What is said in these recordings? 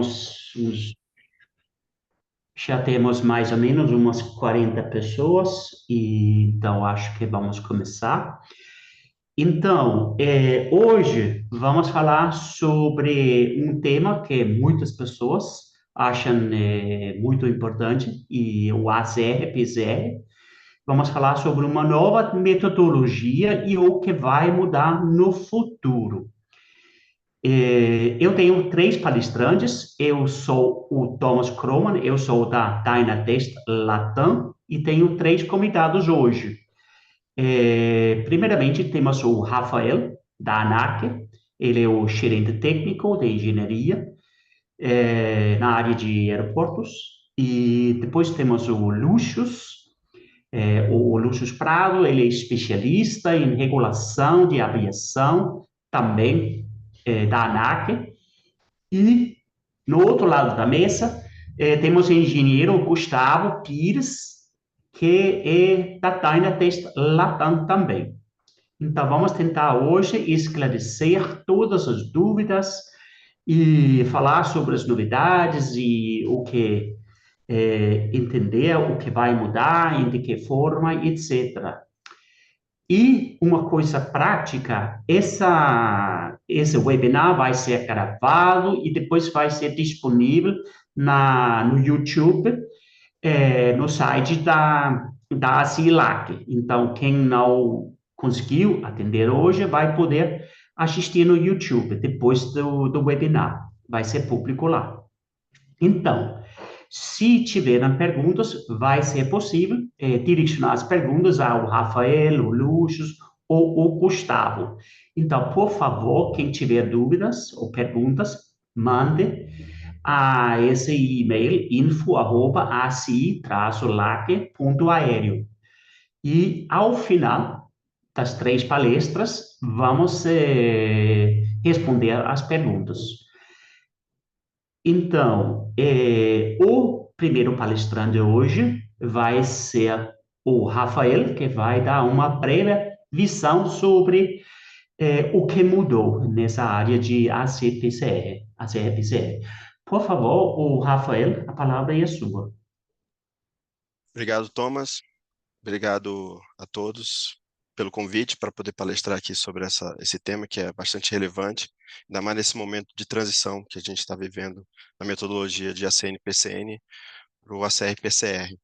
uns- já temos mais ou menos umas 40 pessoas, e então acho que vamos começar. Então, hoje vamos falar sobre um tema que muitas pessoas acham muito importante, e o ACR-PCR. Vamos falar sobre uma nova metodologia e o que vai mudar no futuro. Eu tenho três palestrantes. Eu sou o Thomas Kroman, eu sou da Dynatest Latam e tenho três convidados hoje. Primeiramente, temos o Rafael, da ANAC. Ele é o gerente técnico de engenharia na área de aeroportos. E depois temos o o Lúcio Prado. Ele é especialista em regulação de aviação, também da ANAC. E no outro lado da mesa, temos o engenheiro Gustavo Pires, que é da Dynatest Latam também. Então, vamos tentar hoje esclarecer todas as dúvidas e falar sobre as novidades e o que entender, o que vai mudar, em de que forma, etc. E uma coisa prática, esse webinar vai ser gravado e depois vai ser disponível no YouTube, no site da ACILAC. Então, quem não conseguiu atender hoje vai poder assistir no YouTube depois do webinar. Vai ser público lá. Então, se tiverem perguntas, vai ser possível direcionar as perguntas ao Rafael, o Lúcio ou o Gustavo. Então, por favor, quem tiver dúvidas ou perguntas, mande a esse e-mail info@aci-lac.aéreo. E ao final das três palestras, vamos responder as perguntas. Então, o primeiro palestrante hoje vai ser o Rafael, que vai dar uma breve visão sobre o que mudou nessa área de ACPCR, ACRPCR. Por favor, o Rafael, a palavra é sua. Obrigado, Thomas. Obrigado a todos pelo convite para poder palestrar aqui sobre esse tema que é bastante relevante, ainda mais nesse momento de transição que a gente está vivendo na metodologia de ACN-PCN para o ACR-PCR.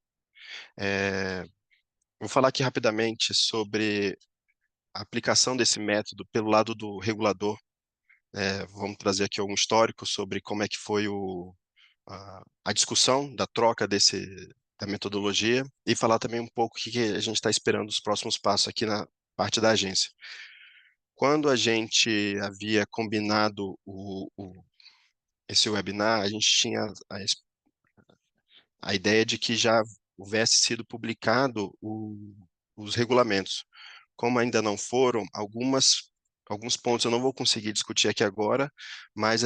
Vou falar aqui rapidamente sobre a aplicação desse método pelo lado do regulador. Vamos trazer aqui algum histórico sobre como é que foi a discussão da troca da metodologia e falar também um pouco o que a gente está esperando os próximos passos aqui na parte da agência. Quando a gente havia combinado esse webinar, a gente tinha a ideia de que já houvesse sido publicado os regulamentos. Como ainda não foram, alguns pontos eu não vou conseguir discutir aqui agora, mas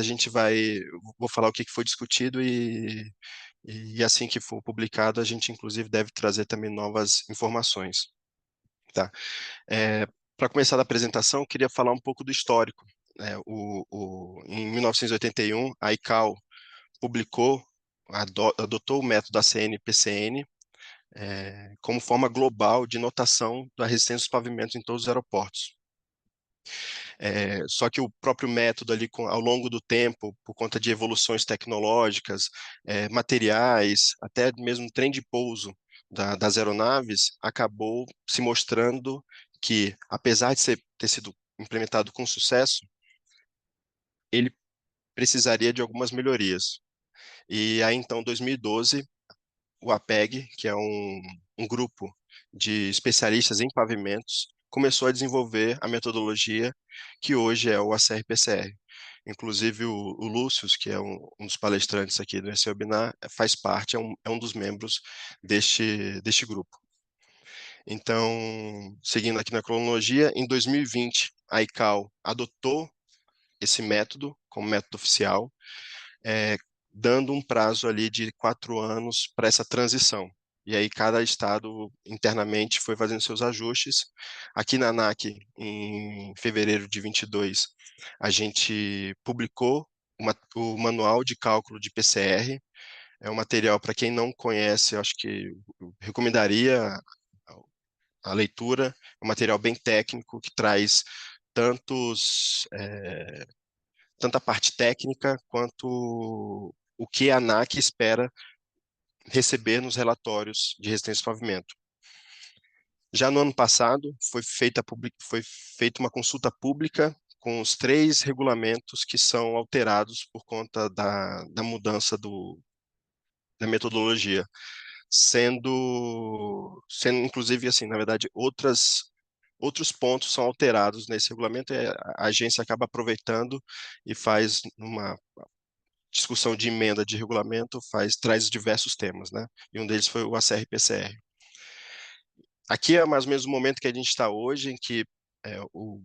vou falar o que foi discutido e assim que for publicado, a gente inclusive deve trazer também novas informações. Tá? Para começar a apresentação, eu queria falar um pouco do histórico. Em 1981, a ICAO publicou, adotou o método ACN-PCN como forma global de notação da resistência dos pavimentos em todos os aeroportos. Só que o próprio método ali, ao longo do tempo, por conta de evoluções tecnológicas, materiais, até mesmo trem de pouso das aeronaves, acabou se mostrando que, apesar de ter sido implementado com sucesso, ele precisaria de algumas melhorias. E aí, então, em 2012, o APEG, que é um grupo de especialistas em pavimentos, começou a desenvolver a metodologia que hoje é o ACR-PCR. Inclusive, o Lúcio, que é um dos palestrantes aqui nesse webinar, faz parte, é um dos membros deste grupo. Então, seguindo aqui na cronologia, em 2020, a ICAO adotou esse método como método oficial, é, dando um prazo ali de 4 anos para essa transição. E aí cada estado internamente foi fazendo seus ajustes. Aqui na ANAC, em fevereiro de 22, a gente publicou o manual de cálculo de PCR. É um material, para quem não conhece, eu acho que eu recomendaria a leitura. É um material bem técnico que traz tantos, tanto a parte técnica quanto o que a ANAC espera receber nos relatórios de resistência ao pavimento. Já no ano passado, foi feita uma consulta pública com os 3 regulamentos que são alterados por conta da mudança da metodologia, sendo inclusive, assim, na verdade, outros pontos são alterados nesse regulamento, e a agência acaba aproveitando e faz uma discussão de emenda de regulamento, traz diversos temas, né? E um deles foi o ACR-PCR. Aqui é mais ou menos o momento que a gente está hoje, em que é, o,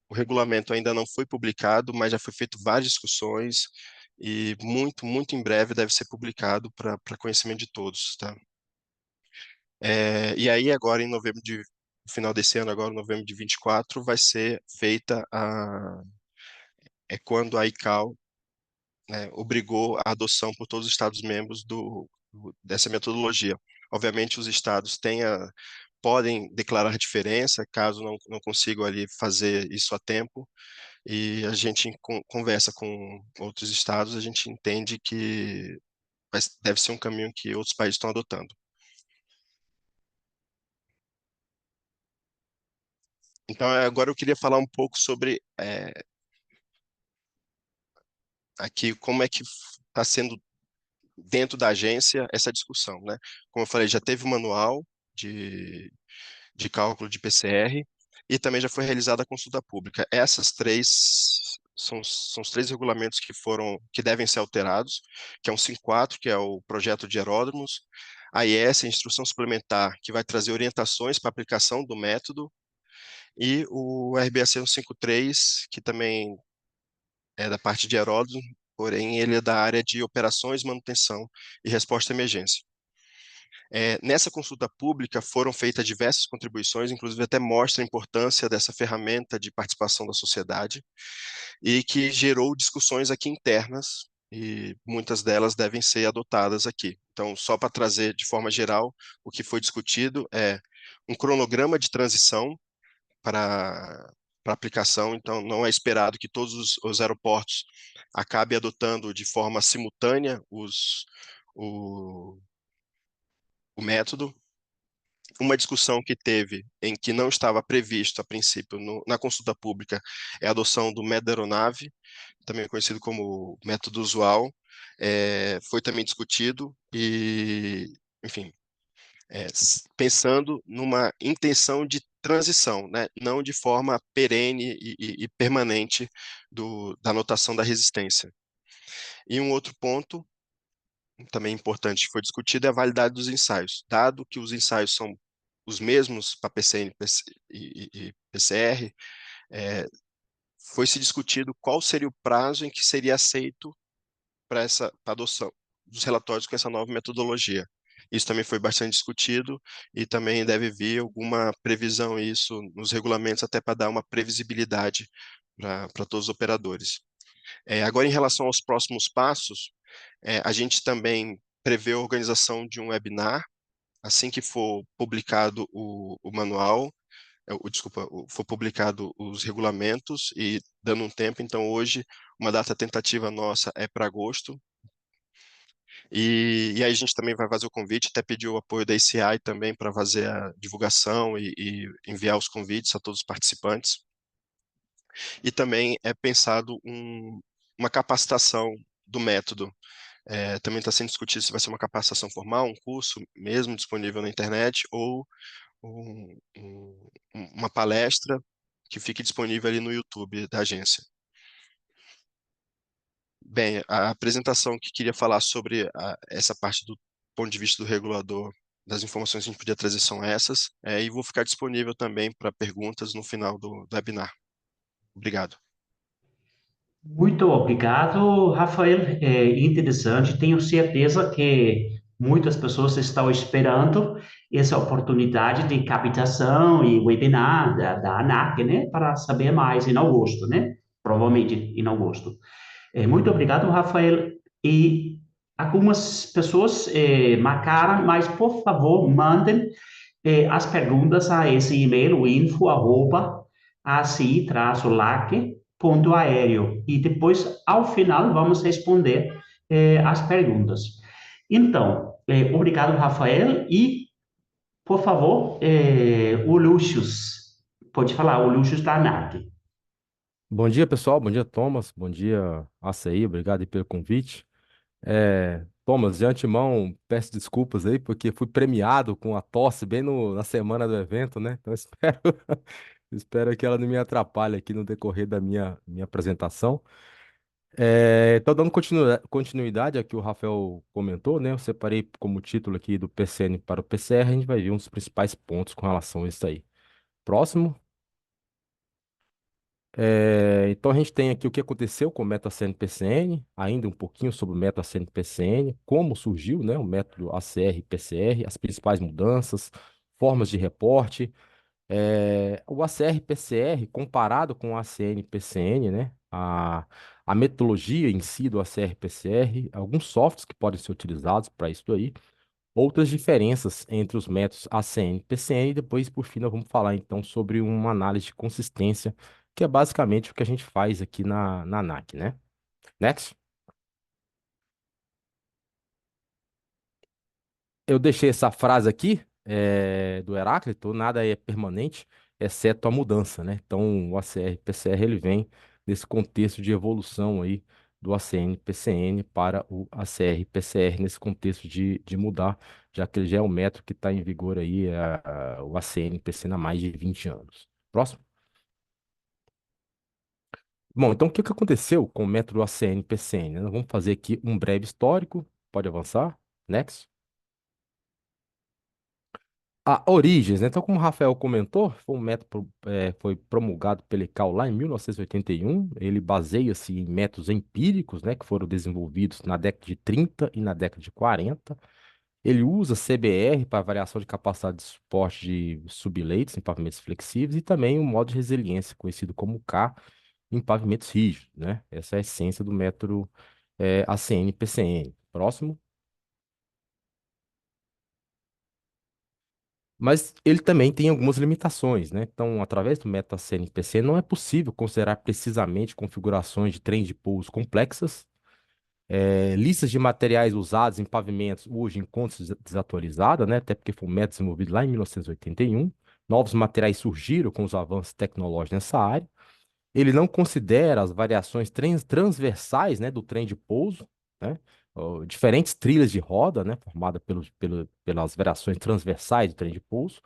o regulamento ainda não foi publicado, mas já foi feito várias discussões e muito, muito em breve deve ser publicado para conhecimento de todos, tá? E aí agora no final desse ano, agora em novembro de 24, vai ser feita quando a ICAO, né, obrigou a adoção por todos os Estados-membros dessa metodologia. Obviamente, os estados podem declarar diferença, caso não consigam ali fazer isso a tempo, e a gente conversa com outros estados, a gente entende que deve ser um caminho que outros países estão adotando. Então, agora eu queria falar um pouco sobre aqui como é que está sendo dentro da agência essa discussão, né? Como eu falei, já teve o manual de cálculo de PCR e também já foi realizada a consulta pública. Essas 3 são os 3 regulamentos que devem ser alterados, que é o 54, que é o projeto de aeródromos, a IS, a instrução suplementar, que vai trazer orientações para a aplicação do método, e o RBAC 153, que também é da parte de aeródromo, porém ele é da área de operações, manutenção e resposta à emergência. Nessa consulta pública foram feitas diversas contribuições, inclusive até mostra a importância dessa ferramenta de participação da sociedade, e que gerou discussões aqui internas, e muitas delas devem ser adotadas aqui. Então, só para trazer de forma geral, o que foi discutido é um cronograma de transição para aplicação, então não é esperado que todos os aeroportos acabem adotando de forma simultânea o método. Uma discussão que teve, em que não estava previsto a princípio na consulta pública, é a adoção do método da aeronave, também conhecido como método usual, foi também discutido e, enfim, pensando numa intenção de transição, né? Não de forma perene e permanente da anotação da resistência. E um outro ponto também importante que foi discutido é a validade dos ensaios. Dado que os ensaios são os mesmos para PCN e PCR, foi se discutido qual seria o prazo em que seria aceito para essa adoção dos relatórios com essa nova metodologia. Isso também foi bastante discutido e também deve vir alguma previsão isso nos regulamentos até para dar uma previsibilidade para todos os operadores. Agora, em relação aos próximos passos, a gente também prevê a organização de um webinar assim que for publicado o manual, desculpa, for publicado os regulamentos e dando um tempo, então hoje uma data tentativa nossa é para agosto, e aí a gente também vai fazer o convite, até pedir o apoio da ICI também para fazer a divulgação e enviar os convites a todos os participantes. E também é pensado uma capacitação do método. Também está sendo discutido se vai ser uma capacitação formal, um curso mesmo disponível na internet, ou uma palestra que fique disponível ali no YouTube da agência. Bem, a apresentação que queria falar sobre essa parte do ponto de vista do regulador, das informações que a gente podia trazer são essas, e vou ficar disponível também para perguntas no final do webinar. Obrigado. Muito obrigado, Rafael. É interessante. Tenho certeza que muitas pessoas estão esperando essa oportunidade de captação e webinar da ANAC, né, para saber mais em agosto, né, provavelmente em agosto. Muito obrigado, Rafael. E algumas pessoas marcaram, mas por favor, mandem as perguntas a esse e-mail, o info@aci-lac.aéreo. E depois, ao final, vamos responder as perguntas. Então, obrigado, Rafael. E, por favor, o Lúcius, pode falar, o Lúcius da ANAC. Bom dia, pessoal. Bom dia, Thomas. Bom dia, ACI. Obrigado aí pelo convite. Thomas, de antemão, peço desculpas aí, porque fui premiado com a tosse bem na semana do evento, né? Então, espero que ela não me atrapalhe aqui no decorrer da minha apresentação. Então, dando continuidade ao que o Rafael comentou, né? Eu separei como título aqui do PCN para o PCR, a gente vai ver uns dos principais pontos com relação a isso aí. Próximo. Então a gente tem aqui o que aconteceu com o método ACN-PCN, ainda um pouquinho sobre o método ACN-PCN, como surgiu, né, o método ACR-PCR, as principais mudanças, formas de reporte. O ACR-PCR, comparado com o ACN-PCN, né, a metodologia em si do ACR-PCR, alguns softwares que podem ser utilizados para isso aí, outras diferenças entre os métodos ACN e PCN, e depois, por fim, nós vamos falar então sobre uma análise de consistência, que é basicamente o que a gente faz aqui na ANAC, né? Next. Eu deixei essa frase aqui do Heráclito: nada é permanente, exceto a mudança, né? Então, o ACR-PCR ele vem nesse contexto de evolução aí do ACN-PCN para o ACR-PCR, nesse contexto de mudar, já que ele já é um método que está em vigor aí, o ACN-PCN há mais de 20 anos. Próximo. Bom, então o que que aconteceu com o método ACN-PCN, né? Nós vamos fazer aqui um breve histórico. Pode avançar. Next. A Origens, né? Então, como o Rafael comentou, foi um método foi promulgado pela ICAO lá em 1981. Ele baseia-se em métodos empíricos, né, que foram desenvolvidos na década de 30 e na década de 40. Ele usa CBR para variação de capacidade de suporte de subleitos em pavimentos flexíveis e também o modo de resiliência, conhecido como K, em pavimentos rígidos, né? Essa é a essência do método ACN-PCN. Próximo. Mas ele também tem algumas limitações, né? Então, através do método CNPC, não é possível considerar precisamente configurações de trem de pouso complexas. Listas de materiais usados em pavimentos hoje encontram-se desatualizada, né? Até porque foi um método desenvolvido lá em 1981. Novos materiais surgiram com os avanços tecnológicos nessa área. Ele não considera as variações transversais, né, do trem de pouso, né? Diferentes trilhas de roda, né, formadas pelas variações transversais do trem de pouso.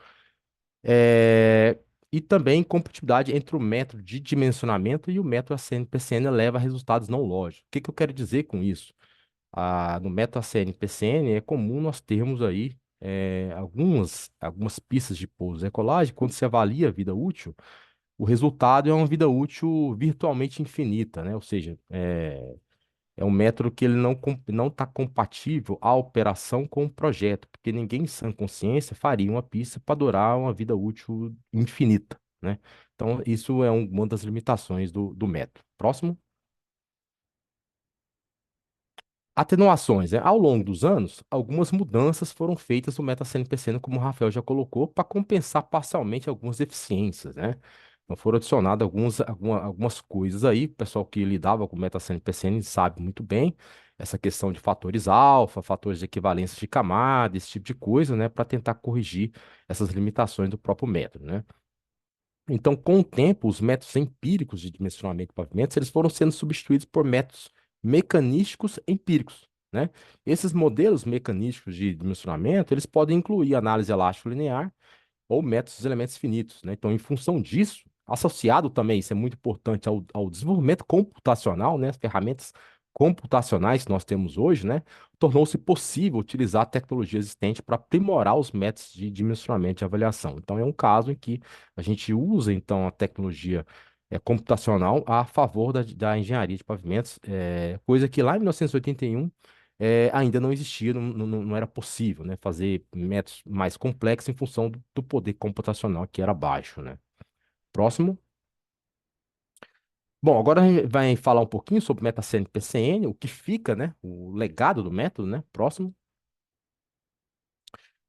É, e também compatibilidade entre o método de dimensionamento e o método ACN-PCN leva a resultados não lógicos. O que que eu quero dizer com isso? No método ACN-PCN é comum nós termos aí algumas pistas de pouso ecológico. Quando se avalia a vida útil, o resultado é uma vida útil virtualmente infinita, né? Ou seja, é um método que ele não está compatível à operação com o projeto, porque ninguém em sã consciência faria uma pista para durar uma vida útil infinita, né? Então, isso é uma das limitações do método. Próximo. Atenuações, né? Ao longo dos anos, algumas mudanças foram feitas no MetaCNPC, como o Rafael já colocou, para compensar parcialmente algumas deficiências, né? Então foram adicionadas algumas coisas aí. O pessoal que lidava com o MetaCNPC sabe muito bem essa questão de fatores alfa, fatores de equivalência de camada, esse tipo de coisa, né? Para tentar corrigir essas limitações do próprio método, né? Então, com o tempo, os métodos empíricos de dimensionamento de pavimentos, eles foram sendo substituídos por métodos mecanísticos empíricos, né? Esses modelos mecanísticos de dimensionamento, eles podem incluir análise elástica linear ou métodos de elementos finitos, né? Então, em função disso, associado também, isso é muito importante ao desenvolvimento computacional, né? As ferramentas computacionais que nós temos hoje, né? Tornou-se possível utilizar a tecnologia existente para aprimorar os métodos de dimensionamento e avaliação. Então, é um caso em que a gente usa, então, a tecnologia computacional a favor da engenharia de pavimentos, coisa que lá em 1981 ainda não existia, não era possível, né, fazer métodos mais complexos em função do poder computacional que era baixo, né? Próximo. Bom, agora a gente vai falar um pouquinho sobre MetaCN e PCN, o que fica, né? O legado do método, né? Próximo.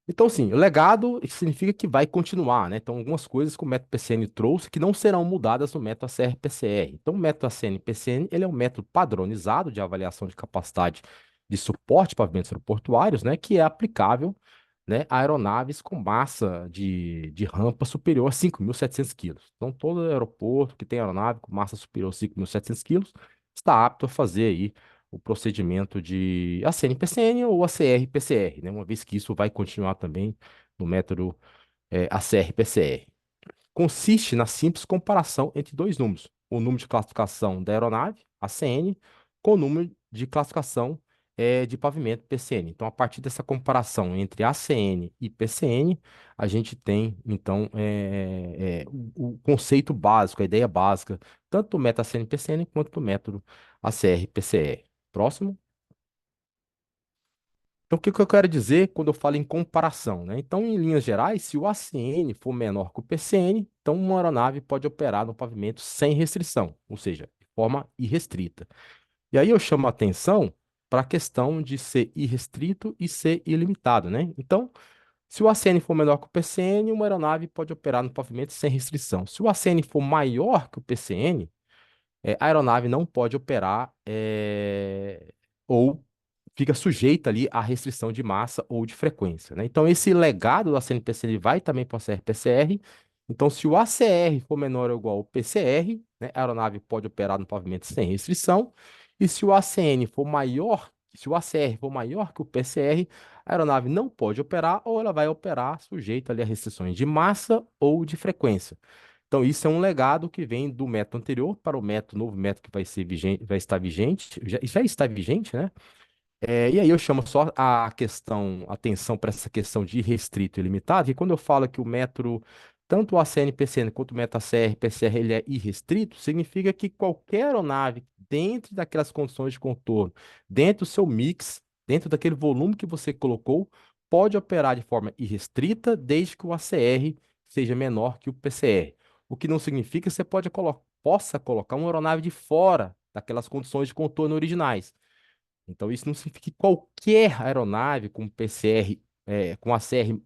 Então, sim, o legado significa que vai continuar, né? Então, algumas coisas que o método PCN trouxe que não serão mudadas no método ACR-PCR. Então, o método ACN-PCN, ele é um método padronizado de avaliação de capacidade de suporte para pavimentos aeroportuários, né? Que é aplicável, né, a aeronaves com massa de rampa superior a 5.700 quilos. Então, todo aeroporto que tem aeronave com massa superior a 5.700 quilos está apto a fazer aí o procedimento de ACN-PCN ou ACR-PCR, né? Uma vez que isso vai continuar também no método ACR-PCR. Consiste na simples comparação entre dois números: o número de classificação da aeronave, ACN, com o número de classificação de pavimento, PCN. Então, a partir dessa comparação entre ACN e PCN, a gente tem, então, o conceito básico, a ideia básica, tanto do método ACN-PCN quanto do método ACR-PCR. Próximo. Então, o que que eu quero dizer quando eu falo em comparação, né? Então, em linhas gerais, se o ACN for menor que o PCN, então uma aeronave pode operar no pavimento sem restrição, ou seja, de forma irrestrita. E aí eu chamo a atenção para a questão de ser irrestrito e ser ilimitado, né? Então, se o ACN for menor que o PCN, uma aeronave pode operar no pavimento sem restrição. Se o ACN for maior que o PCN, a aeronave não pode operar ou fica sujeita ali à restrição de massa ou de frequência, né? Então, esse legado da CNPC ele vai também para o ACR-PCR. Então, se o ACR for menor ou igual ao PCR, né, a aeronave pode operar no pavimento sem restrição. E se o ACN for maior, se o ACR for maior que o PCR, a aeronave não pode operar ou ela vai operar sujeita ali a restrições de massa ou de frequência. Então, isso é um legado que vem do método anterior para o método, novo método que vai ser vigente, vai estar vigente, já está vigente, né? E aí eu chamo só a questão, atenção para essa questão de restrito e limitado, e quando eu falo que o método, tanto o ACN-PCN quanto o método ACR-PCR, ele é irrestrito, significa que qualquer aeronave, dentro daquelas condições de contorno, dentro do seu mix, dentro daquele volume que você colocou, pode operar de forma irrestrita, desde que o ACR seja menor que o PCR. O que não significa que você possa colocar uma aeronave de fora daquelas condições de contorno originais. Então, isso não significa que qualquer aeronave com PCR, com ACR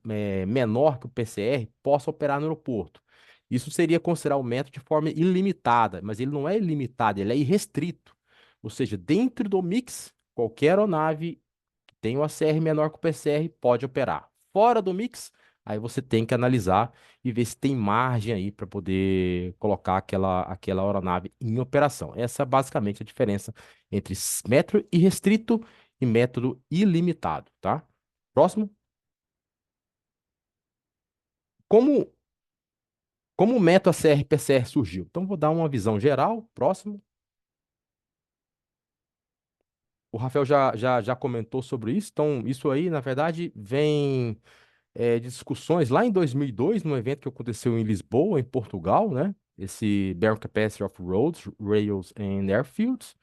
menor que o PCR, possa operar no aeroporto. Isso seria considerar o método de forma ilimitada, mas ele não é ilimitado, ele é irrestrito. Ou seja, dentro do mix, qualquer aeronave que tenha o ACR menor que o PCR pode operar. Fora do mix, aí você tem que analisar e ver se tem margem aí para poder colocar aquela aeronave em operação. Essa é basicamente a diferença entre método irrestrito e método ilimitado, tá? Próximo. Como, como o método ACR-PCR surgiu? Então, vou dar uma visão geral. Próximo. O Rafael já comentou sobre isso. Então, isso aí, na verdade, vem de discussões lá em 2002, num evento que aconteceu em Lisboa, em Portugal, né? Esse Bearing Capacity of Roads, Rails and Airfields.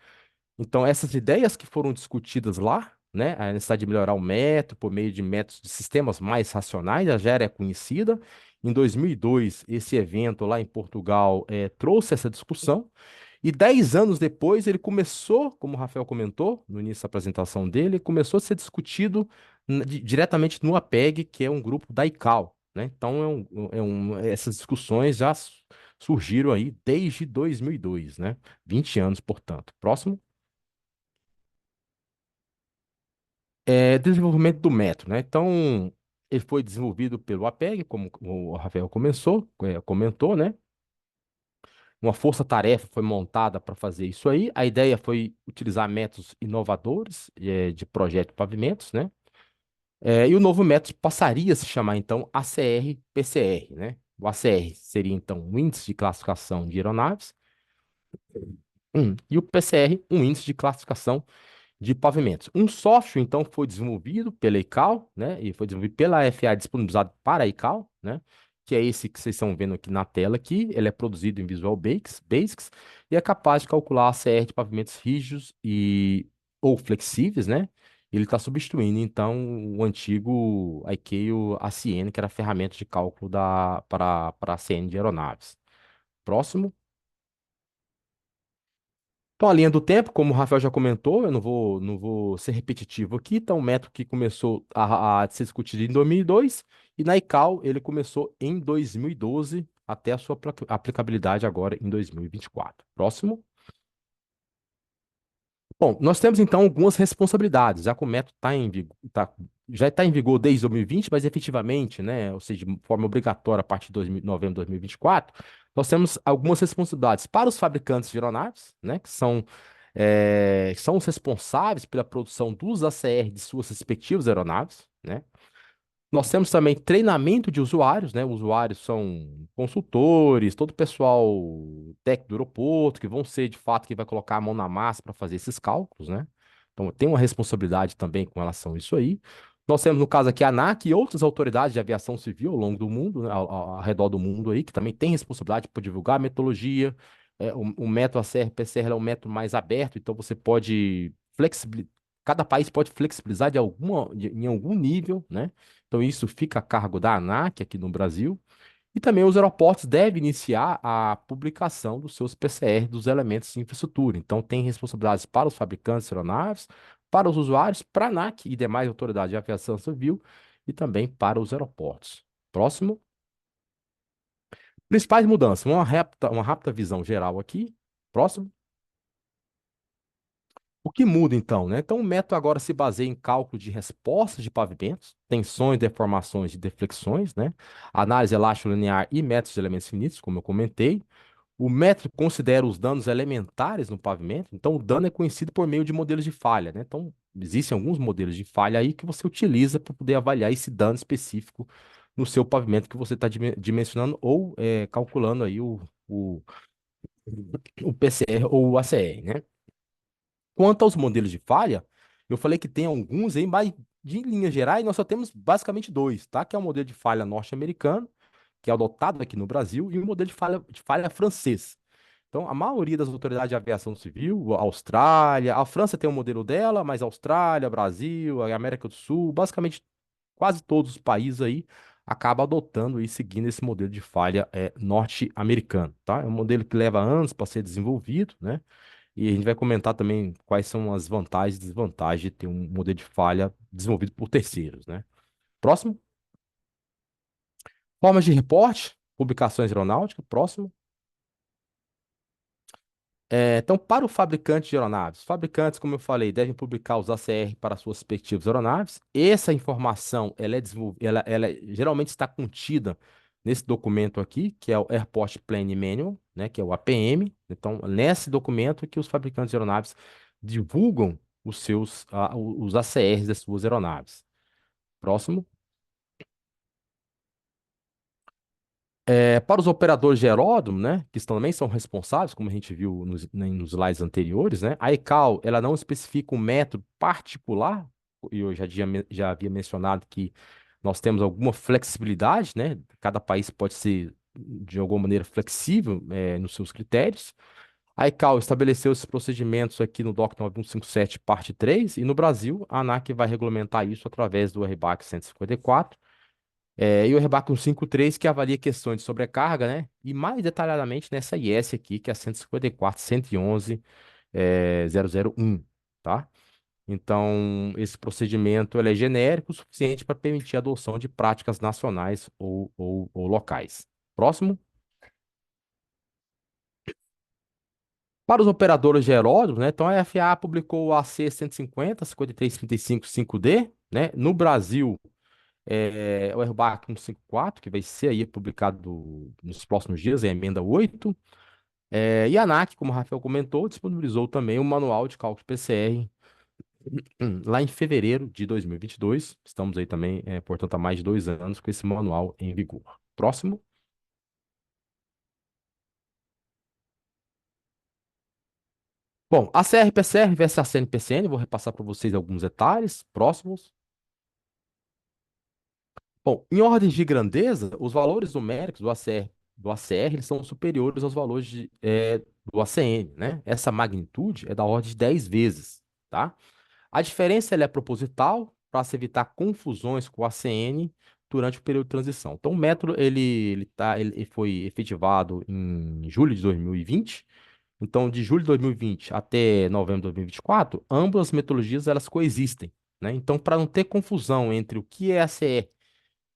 Então, essas ideias que foram discutidas lá, né, a necessidade de melhorar o método por meio de métodos de sistemas mais racionais, já era conhecida. Em 2002, esse evento lá em Portugal trouxe essa discussão. E 10 anos depois, ele começou, como o Rafael comentou no início da apresentação dele, começou a ser discutido diretamente no APEG, que é um grupo da ICAO, né? Então, essas discussões já surgiram aí desde 2002, né? 20 anos, portanto. Próximo. Desenvolvimento do método, né? Então, ele foi desenvolvido pelo APEG, como o Rafael comentou, né? Uma força-tarefa foi montada para fazer isso aí. A ideia foi utilizar métodos inovadores de projeto de pavimentos, né? E o novo método passaria a se chamar, então, ACR-PCR, né? O ACR seria, então, um índice de classificação de aeronaves, e o PCR, um índice de classificação de pavimentos. Um software, então, foi desenvolvido pela ICAO, né? E foi desenvolvido pela FAA, disponibilizado para a ICAO, né? Que é esse que vocês estão vendo aqui na tela aqui. Ele é produzido em Visual Basics e é capaz de calcular a CR de pavimentos rígidos ou flexíveis, né? Ele está substituindo, então, o antigo ICAO ACN, que era a ferramenta de cálculo para a CN de aeronaves. Próximo. Então, a linha do tempo, como o Rafael já comentou, eu não vou ser repetitivo aqui. Então, o método que começou a ser discutido em 2002 e na ICAO ele começou em 2012 até a sua aplicabilidade agora em 2024. Próximo. Bom, nós temos então algumas responsabilidades, já que o método já está em vigor desde 2020, mas efetivamente, né, ou seja, de forma obrigatória a partir de novembro de 2024, nós temos algumas responsabilidades para os fabricantes de aeronaves, né, que são os responsáveis pela produção dos ACR de suas respectivas aeronaves, né? Nós temos também treinamento de usuários, né? Usuários são consultores, todo o pessoal técnico do aeroporto, que vão ser de fato quem vai colocar a mão na massa para fazer esses cálculos, né? Então tem uma responsabilidade também com relação a isso aí. Nós temos, no caso aqui, a ANAC e outras autoridades de aviação civil ao longo do mundo, né? Ao redor do mundo aí, que também tem responsabilidade por divulgar a metodologia. O método ACR-PCR é um método mais aberto, então você pode flexibilizar. Cada país pode flexibilizar em algum nível, né? Então, isso fica a cargo da ANAC aqui no Brasil. E também os aeroportos devem iniciar a publicação dos seus PCR dos elementos de infraestrutura. Então, tem responsabilidades para os fabricantes de aeronaves, para os usuários, para a ANAC e demais autoridades de aviação civil e também para os aeroportos. Próximo. Principais mudanças. Uma rápida visão geral aqui. Próximo. O que muda então, né? Então, o método agora se baseia em cálculo de respostas de pavimentos, tensões, deformações e deflexões, né? Análise elástica linear e métodos de elementos finitos, como eu comentei. O método considera os danos elementares no pavimento, então o dano é conhecido por meio de modelos de falha, né? Então, existem alguns modelos de falha aí que você utiliza para poder avaliar esse dano específico no seu pavimento que você está dimensionando ou calculando aí o PCR ou o ACR, né? Quanto aos modelos de falha, eu falei que tem alguns aí, mas de linhas gerais nós só temos basicamente dois, tá? Que é o modelo de falha norte-americano, que é adotado aqui no Brasil, e o modelo de falha francês. Então, a maioria das autoridades de aviação civil, a Austrália, a França tem um modelo dela, mas a Austrália, Brasil, a América do Sul, basicamente quase todos os países aí acabam adotando e seguindo esse modelo de falha norte-americano, tá? É um modelo que leva anos para ser desenvolvido, né? E a gente vai comentar também quais são as vantagens e desvantagens de ter um modelo de falha desenvolvido por terceiros, né? Próximo. Formas de reporte, publicações aeronáuticas. Próximo. Então, para o fabricante de aeronaves, fabricantes, como eu falei, devem publicar os ACR para suas respectivas aeronaves. Essa informação, ela geralmente está contida nesse documento aqui, que é o Airport Planning Manual, né, que é o APM. Então, nesse documento que os fabricantes de aeronaves divulgam os ACRs das suas aeronaves. Próximo. Para os operadores de aeródromo, né, que também são responsáveis, como a gente viu nos slides anteriores, né, a ECAO, ela não especifica um método particular, e eu já havia mencionado que nós temos alguma flexibilidade, né, cada país pode ser, de alguma maneira, flexível, nos seus critérios. A ECAO estabeleceu esses procedimentos aqui no DOC 9157, parte 3, e no Brasil, a ANAC vai regulamentar isso através do RBAC 154, e o Rebaco 153, que avalia questões de sobrecarga, né? E mais detalhadamente nessa IS aqui, que é a 154, 111, 001, tá? Então, esse procedimento ele é genérico o suficiente para permitir a adoção de práticas nacionais ou locais. Próximo. Para os operadores de aeródromo, né? Então, a FAA publicou o AC 150, 5335 5D, né? No Brasil, o RBAC 154, que vai ser aí publicado nos próximos dias, é a emenda 8. E a ANAC, como o Rafael comentou, disponibilizou também o manual de cálculo PCR lá em fevereiro de 2022. Estamos aí também, portanto, há mais de 2 anos com esse manual em vigor. Próximo. Bom, a CR-PCR versus a CN-PCN, vou repassar para vocês alguns detalhes próximos. Bom, em ordem de grandeza, os valores numéricos do ACR eles são superiores aos valores do ACN, né? Essa magnitude é da ordem de 10 vezes, tá? A diferença ela é proposital para se evitar confusões com o ACN durante o período de transição. Então, o método ele foi efetivado em julho de 2020 Então, de julho de 2020 até novembro de 2024, ambas as metodologias elas coexistem, né? Então, para não ter confusão entre o que é ACR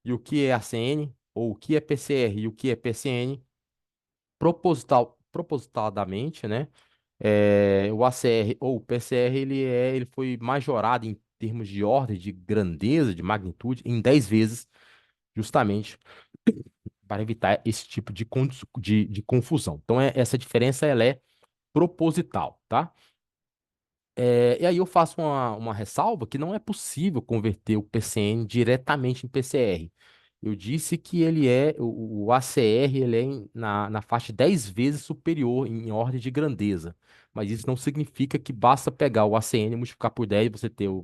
e o que é ACN, ou o que é PCR e o que é PCN, propositadamente, né? O ACR ou o PCR ele foi majorado em termos de ordem, de grandeza, de magnitude, em 10 vezes, justamente para evitar esse tipo de confusão. Então, essa diferença ela é proposital, tá? E aí eu faço uma ressalva que não é possível converter o PCN diretamente em PCR. Eu disse que o ACR ele é na faixa 10 vezes superior em ordem de grandeza. Mas isso não significa que basta pegar o ACN e multiplicar por 10,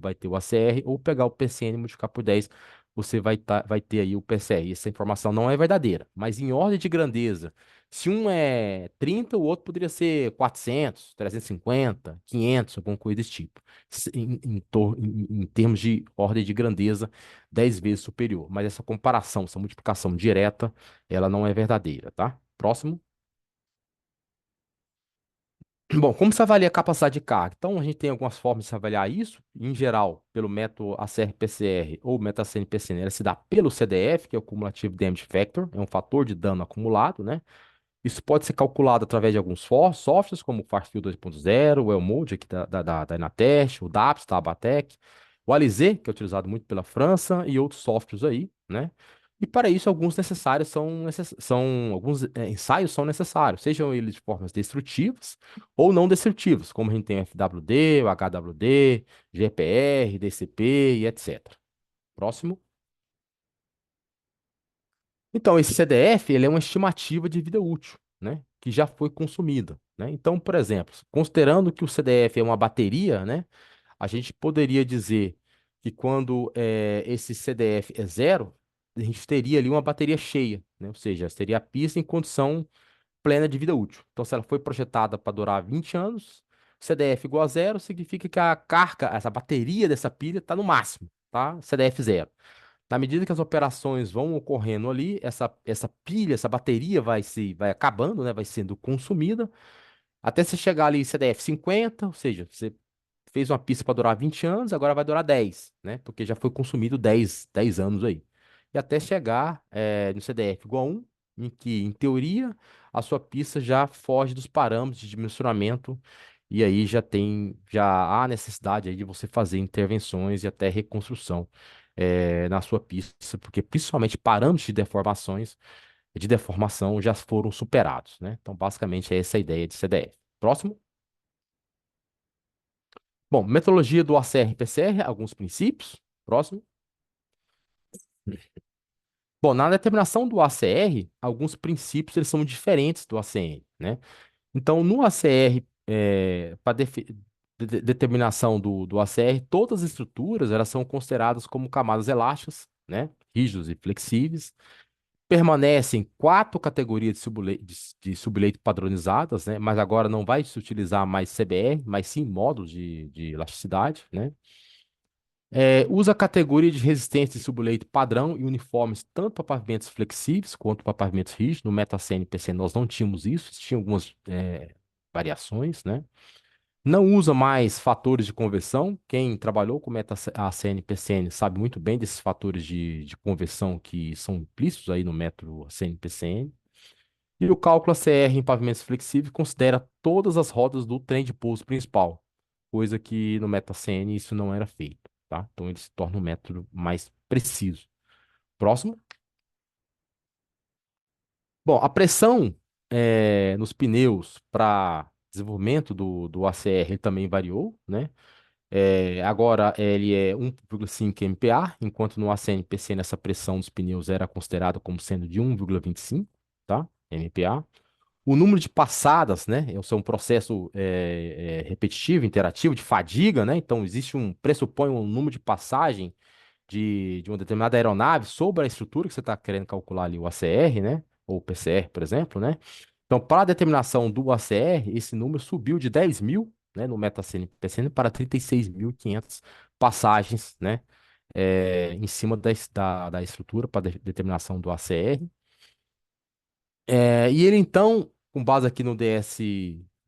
vai ter o ACR, ou pegar o PCN e multiplicar por 10, você vai ter aí o PCR. Essa informação não é verdadeira. Mas em ordem de grandeza, se um é 30, o outro poderia ser 400, 350, 500, alguma coisa desse tipo. Em termos de ordem de grandeza, 10 vezes superior. Mas essa comparação, essa multiplicação direta, ela não é verdadeira, tá? Próximo. Bom, como se avalia a capacidade de carga? Então, a gente tem algumas formas de se avaliar isso. Em geral, pelo método ACR-PCR ou método ACN-PCN, ela se dá pelo CDF, que é o Cumulative Damage Factor, é um fator de dano acumulado, né? Isso pode ser calculado através de alguns softwares, como o FastField 2.0, o Elmode aqui da Inatest, o DAPS, da Abatec, o Alizé, que é utilizado muito pela França, e outros softwares aí, né? E para isso, alguns ensaios são necessários, sejam eles de formas destrutivas ou não destrutivas, como a gente tem o FWD, o HWD, GPR, DCP e etc. Próximo. Então, esse CDF, ele é uma estimativa de vida útil, né, que já foi consumida, né? Então, por exemplo, considerando que o CDF é uma bateria, né, a gente poderia dizer que quando esse CDF é zero, a gente teria ali uma bateria cheia, né? Ou seja, seria a pista em condição plena de vida útil. Então, se ela foi projetada para durar 20 anos, CDF igual a zero significa que a carga, essa bateria dessa pilha está no máximo, tá? CDF zero. Na medida que as operações vão ocorrendo ali, essa pilha, essa bateria vai acabando, né? Vai sendo consumida, até você chegar ali em CDF 50, ou seja, você fez uma pista para durar 20 anos, agora vai durar 10, né? Porque já foi consumido 10 anos aí. E até chegar no CDF igual a 1, em que, em teoria, a sua pista já foge dos parâmetros de dimensionamento e aí já há necessidade aí de você fazer intervenções e até reconstrução na sua pista, porque principalmente parâmetros de deformação já foram superados, né? Então, basicamente, é essa a ideia de CDF. Próximo. Bom, metodologia do ACR-PCR, alguns princípios. Próximo. Bom, na determinação do ACR, alguns princípios eles são diferentes do ACN, né? Então, no ACR, para determinação do ACR, todas as estruturas elas são consideradas como camadas elásticas, né? Rígidos e flexíveis. Permanecem quatro categorias de subleito padronizadas, né? Mas agora não vai se utilizar mais CBR, mas sim módulos de elasticidade, né? Usa a categoria de resistência de subleito padrão e uniformes tanto para pavimentos flexíveis quanto para pavimentos rígidos. No MetaCN e PC nós não tínhamos isso, tinha algumas variações, né? Não usa mais fatores de conversão. Quem trabalhou com MetaCN e PCN sabe muito bem desses fatores de conversão que são implícitos aí no método ACN e PCN. E o cálculo ACR em pavimentos flexíveis considera todas as rodas do trem de pouso principal, coisa que no MetaCN isso não era feito, tá? Então ele se torna um método mais preciso. Próximo. Bom, a pressão nos pneus para desenvolvimento do ACR ele também variou, né? Agora ele é 1,5 MPa, enquanto no ACN-PCN essa pressão dos pneus era considerada como sendo de 1,25, tá? MPa. O número de passadas, né? Isso é um processo repetitivo, interativo, de fadiga, né? Então pressupõe um número de passagem de uma determinada aeronave sobre a estrutura que você está querendo calcular ali, o ACR, né? Ou o PCR, por exemplo, né? Então, para a determinação do ACR, esse número subiu de 10.000, né, no MetaCN PCN para 36.500 passagens, né? Em cima da estrutura para determinação do ACR. E ele, então, com base aqui no DS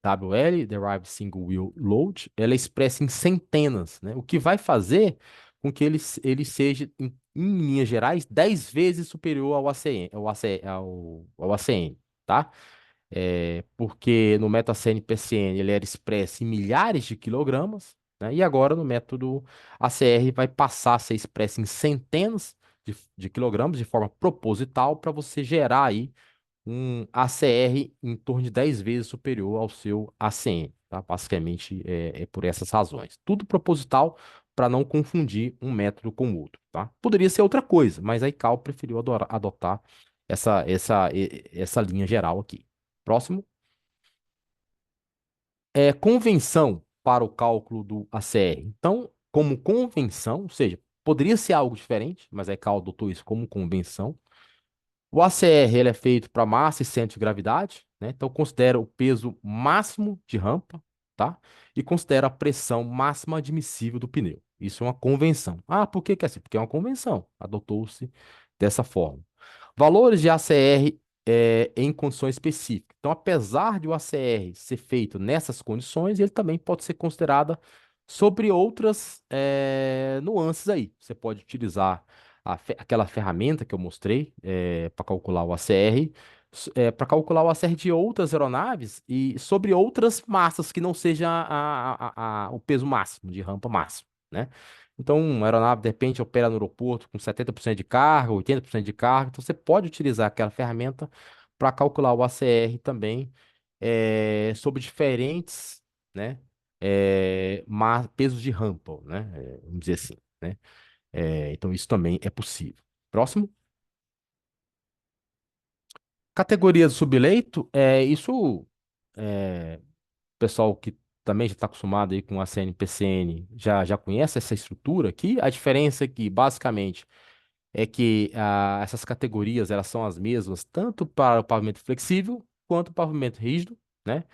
WL, Derived Single Wheel Load, ela é expressa em centenas, né? O que vai fazer com que ele seja, em linhas gerais, 10 vezes superior ao ACN, ao ACN, tá? Porque no método ACN-PCN ele era expresso em milhares de quilogramas, né? E agora no método ACR vai passar a ser expresso em centenas de quilogramas de forma proposital para você gerar aí um ACR em torno de 10 vezes superior ao seu ACN, tá? Basicamente é por essas razões. Tudo proposital para não confundir um método com o outro, tá? Poderia ser outra coisa, mas a ICAO preferiu adotar essa linha geral aqui. Próximo. Convenção para o cálculo do ACR. Então, como convenção, ou seja, poderia ser algo diferente, mas a ICAO adotou isso como convenção. O ACR ele é feito para massa e centro de gravidade, né? Então considera o peso máximo de rampa, tá? E considera a pressão máxima admissível do pneu. Isso é uma convenção. Ah, por que que é assim? Porque é uma convenção. Adotou-se dessa forma. Valores de ACR em condições específicas. Então, apesar de o ACR ser feito nessas condições, ele também pode ser considerado sobre outras nuances aí. Você pode utilizar aquela ferramenta que eu mostrei para calcular o ACR, para calcular o ACR de outras aeronaves e sobre outras massas que não seja o peso máximo, de rampa máximo, né? Então, uma aeronave, de repente, opera no aeroporto com 70% de carga, 80% de carga. Então, você pode utilizar aquela ferramenta para calcular o ACR também sobre diferentes, né, pesos de rampa, né? Vamos dizer assim, né? Então, isso também é possível. Próximo. Categoria do subleito, isso, o pessoal que também já está acostumado aí com a CNPCN já conhece essa estrutura aqui. A diferença é que, basicamente, é que essas categorias elas são as mesmas tanto para o pavimento flexível quanto o pavimento rígido, né?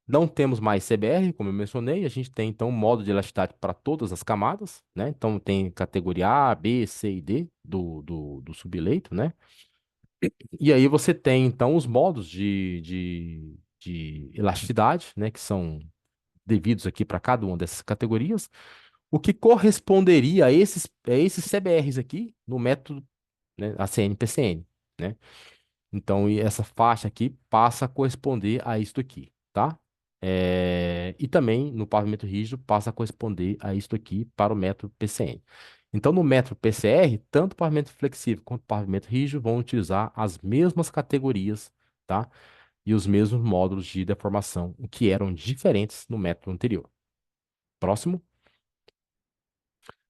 Não temos mais CBR, como eu mencionei, a gente tem então um modo de elasticidade para todas as camadas, né? Então tem categoria A, B, C e D do subleito, né? E aí você tem então os modos de elasticidade, né? Que são devidos aqui para cada uma dessas categorias, o que corresponderia a esses CBRs aqui no método, né, ACN-PCN, né? Então, e essa faixa aqui passa a corresponder a isto aqui, tá? E também no pavimento rígido passa a corresponder a isto aqui para o método PCN. Então, no método PCR, tanto o pavimento flexível quanto o pavimento rígido vão utilizar as mesmas categorias, tá? E os mesmos módulos de deformação, o que eram diferentes no método anterior. Próximo.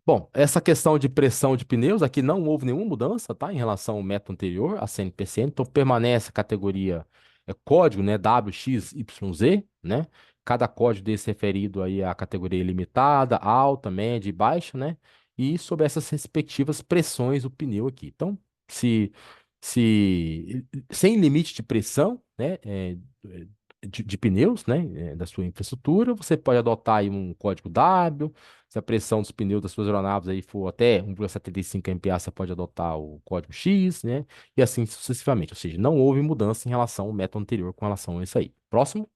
Bom, essa questão de pressão de pneus, aqui não houve nenhuma mudança, tá? Em relação ao método anterior, a CNPC, então permanece a categoria código, né? WXYZ, né? Cada código desse referido aí à categoria limitada, alta, média e baixa, né? E sobre essas respectivas pressões do pneu aqui. Então, se, sem limite de pressão, né? De pneus, né? Da sua infraestrutura, você pode adotar aí um código W. Se a pressão dos pneus das suas aeronaves aí for até 1,75 MPa, você pode adotar o código X, né? E assim sucessivamente. Ou seja, não houve mudança em relação ao método anterior com relação a isso aí. Próximo.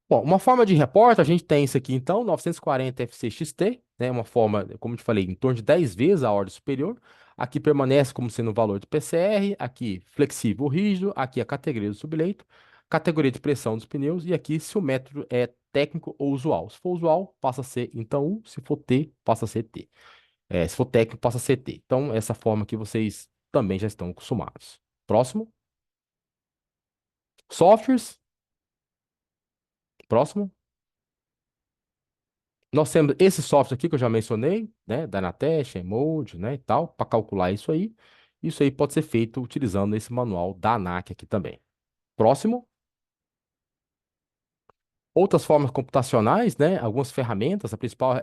Bom, uma forma de reporte, a gente tem isso aqui então, 940 FCXT, né? Uma forma, como eu te falei, em torno de 10 vezes a ordem superior. Aqui permanece como sendo o valor de PCR, aqui flexível ou rígido, aqui a categoria do subleito, categoria de pressão dos pneus e aqui se o método é técnico ou usual. Se for usual, passa a ser então U, se for T, passa a ser T. Se for técnico, passa a ser T. Então, essa forma que vocês também já estão acostumados. Próximo. Softwares. Próximo. Nós temos esse software aqui que eu já mencionei, né, Dynatesh, Mode, né, e tal, para calcular isso aí. Isso aí pode ser feito utilizando esse manual da ANAC aqui também. Próximo. Outras formas computacionais, né, algumas ferramentas, a principal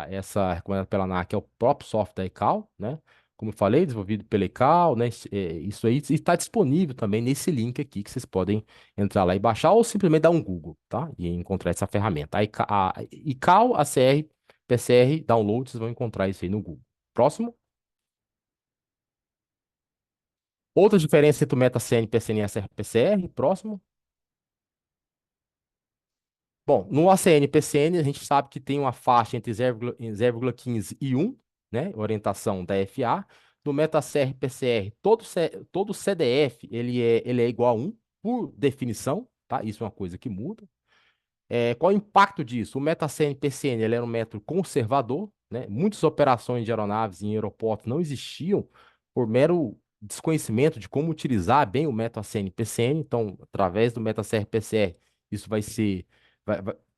essa recomendada pela ANAC é o próprio software da ICAO, né, como eu falei, desenvolvido pela ICAO, né, isso aí está disponível também nesse link aqui que vocês podem entrar lá e baixar ou simplesmente dar um Google, tá, e encontrar essa ferramenta. A ICAO, ACR, PCR, download, vocês vão encontrar isso aí no Google. Próximo. Outra diferença entre o MetaCN, PCN e SRPCR, próximo. Bom, no ACN e PCN, a gente sabe que tem uma faixa entre 0,15 e 1, né? Orientação da FA. No MetaCR PCR, todo CDF ele é igual a 1, por definição, tá? Isso é uma coisa que muda. Qual o impacto disso? O MetaCN PCN ele era um método conservador, né? Muitas operações de aeronaves em aeroportos não existiam por mero desconhecimento de como utilizar bem o MetaCN PCN. Então, através do MetaCR PCR, isso vai ser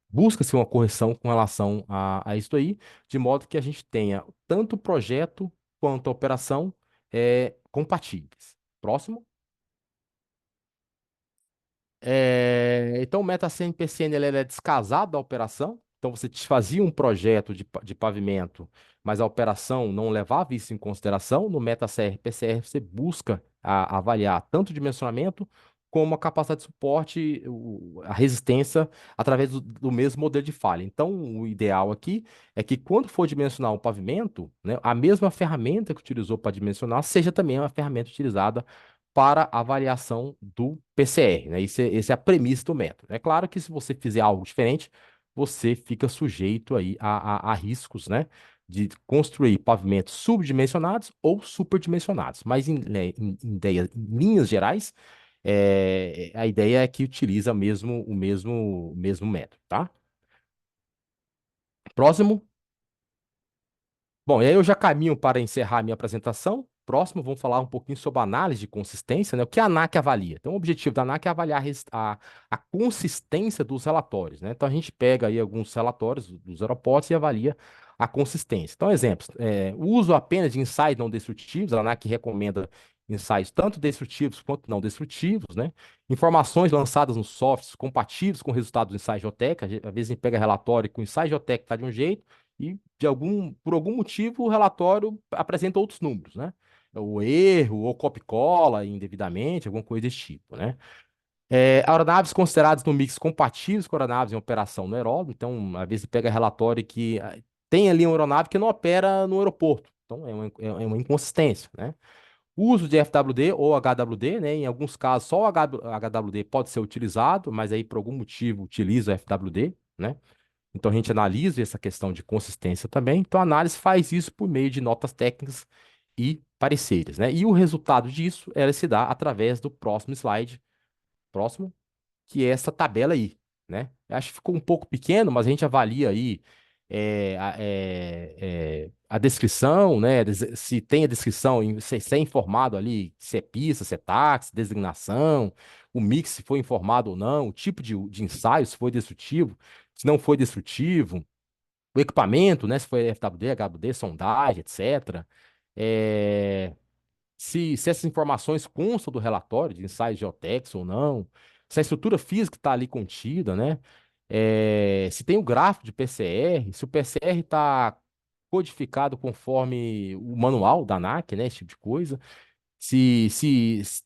busca-se uma correção com relação a isso aí, de modo que a gente tenha tanto o projeto quanto a operação compatíveis. Próximo. Então, o MetaCN-PCN ele é descasado da operação. Então, você fazia um projeto de pavimento, mas a operação não levava isso em consideração. No MetaCR-PCR, você busca avaliar tanto o dimensionamento como a capacidade de suporte, a resistência, através do mesmo modelo de falha. Então, o ideal aqui é que, quando for dimensionar um pavimento, né, a mesma ferramenta que utilizou para dimensionar seja também uma ferramenta utilizada para avaliação do PCR, né? Essa é a premissa do método. É claro que, se você fizer algo diferente, você fica sujeito aí a riscos, né? De construir pavimentos subdimensionados ou superdimensionados. Mas, em linhas gerais, a ideia é que utiliza o mesmo método, tá? Próximo. Bom, e aí eu já caminho para encerrar a minha apresentação. Próximo, vamos falar um pouquinho sobre análise de consistência, né? O que a ANAC avalia? Então, o objetivo da ANAC é avaliar a consistência dos relatórios, né? Então, a gente pega aí alguns relatórios dos aeroportos e avalia a consistência. Então, exemplos, o uso apenas de ensaios não destrutivos, a ANAC recomenda ensaios tanto destrutivos quanto não destrutivos, né? Informações lançadas nos softwares compatíveis com o resultado do ensaio geotécnico. Às vezes a gente pega relatório que o ensaio geotécnico está de um jeito, e por algum motivo o relatório apresenta outros números, né? O erro, ou copia-cola indevidamente, alguma coisa desse tipo, né? Aeronaves consideradas no mix compatíveis com aeronaves em operação no aeródromo. Então, às vezes pega relatório que tem ali uma aeronave que não opera no aeroporto. Então, é uma inconsistência, né? O uso de FWD ou HWD, né? Em alguns casos, só o HWD pode ser utilizado, mas aí, por algum motivo, utiliza o FWD, né? Então, a gente analisa essa questão de consistência também. Então, a análise faz isso por meio de notas técnicas e pareceres, né? E o resultado disso, ela se dá através do próximo slide, próximo, que é essa tabela aí, né? Eu acho que ficou um pouco pequeno, mas a gente avalia aí a descrição, né? Se tem a descrição, se é informado ali se é pista, se é táxi, designação, o mix, se foi informado ou não, o tipo de ensaio, se foi destrutivo, se não foi destrutivo, o equipamento, né? Se foi FWD, HWD, sondagem, etc. É, se essas informações constam do relatório de ensaios geotécnicos ou não, se a estrutura física está ali contida, né? Se tem o gráfico de PCR, se o PCR está codificado conforme o manual da ANAC, né? Esse tipo de coisa. Se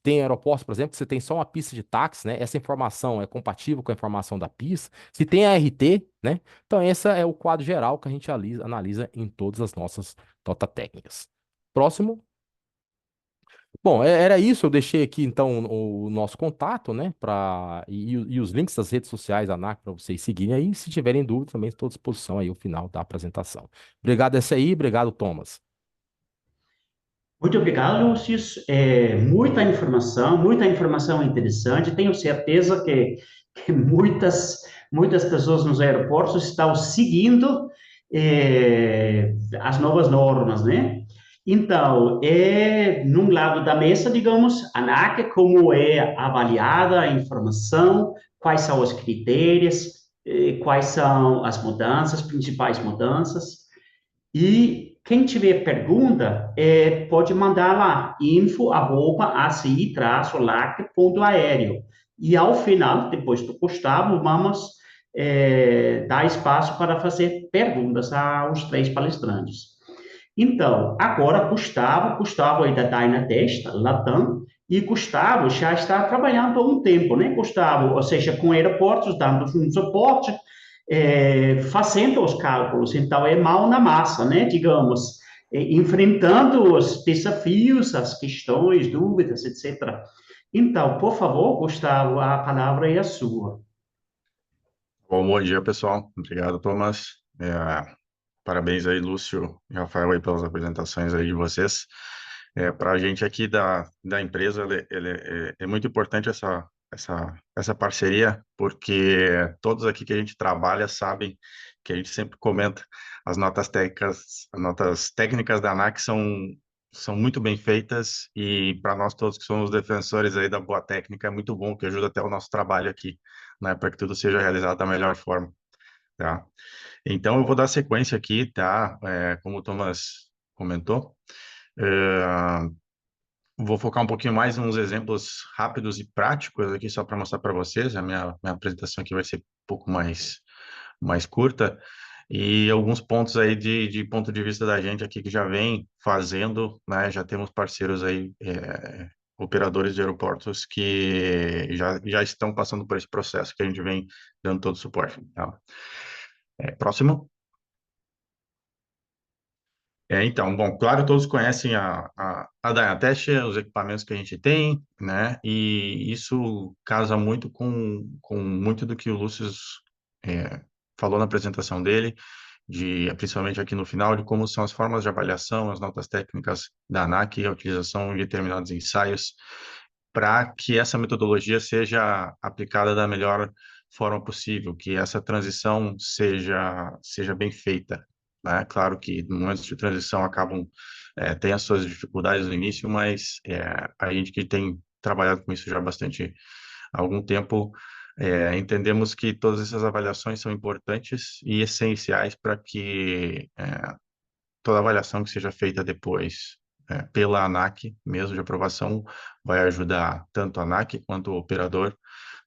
tem aeroportos, por exemplo, que você tem só uma pista de táxi, né? Essa informação é compatível com a informação da pista. Se tem ART, né? Então, esse é o quadro geral que a gente analisa em todas as nossas notas técnicas. Próximo. Bom, era isso. Eu deixei aqui então o nosso contato, né? E os links das redes sociais da ANAC para vocês seguirem aí. Se tiverem dúvida, também estou à disposição aí ao final da apresentação. Obrigado, essa aí. Obrigado, Thomas. Muito obrigado, Lúcio. Muita informação interessante. Tenho certeza que muitas pessoas nos aeroportos estão seguindo as novas normas, né? Então, num lado da mesa, digamos, a ANAC, como é avaliada a informação, quais são os critérios, quais são as mudanças, principais mudanças. E quem tiver pergunta, pode mandar lá, info@aci-lac.aéreo. E ao final, depois do Gustavo, vamos dar espaço para fazer perguntas aos três palestrantes. Então, agora Gustavo é da Dynatest, Latam, e Gustavo já está trabalhando há um tempo, né, Gustavo? Ou seja, com aeroportos, dando um suporte, fazendo os cálculos. Então, é mão na massa, né, digamos. enfrentando os desafios, as questões, dúvidas, etc. Então, por favor, Gustavo, a palavra é a sua. Bom dia, pessoal. Obrigado, Thomas. Parabéns aí, Lúcio e Rafael, aí, pelas apresentações aí de vocês. Para a gente aqui da empresa, é muito importante essa parceria, porque todos aqui que a gente trabalha sabem que a gente sempre comenta as notas técnicas da ANAC são muito bem feitas e para nós todos que somos defensores aí da boa técnica é muito bom, que ajuda até o nosso trabalho aqui, né, para que tudo seja realizado da melhor forma, tá? Então, eu vou dar sequência aqui, tá? Como o Thomas comentou, é, vou focar um pouquinho mais em uns exemplos rápidos e práticos aqui, só para mostrar para vocês. A minha apresentação aqui vai ser um pouco mais curta. E alguns pontos aí de ponto de vista da gente aqui que já vem fazendo, né? Já temos parceiros aí, operadores de aeroportos que já estão passando por esse processo, que a gente vem dando todo o suporte, tá? Próximo. Então, bom, claro, todos conhecem a Dynatest, os equipamentos que a gente tem, né? E isso casa muito com muito do que o Lúcio falou na apresentação dele, principalmente aqui no final, de como são as formas de avaliação, as notas técnicas da ANAC, a utilização de determinados ensaios, para que essa metodologia seja aplicada da melhor forma possível, que essa transição seja bem feita, né? Claro que momentos de transição tem as suas dificuldades no início, mas a gente que tem trabalhado com isso já há algum tempo, entendemos que todas essas avaliações são importantes e essenciais para que toda avaliação que seja feita depois pela ANAC, mesmo de aprovação, vai ajudar tanto a ANAC quanto o operador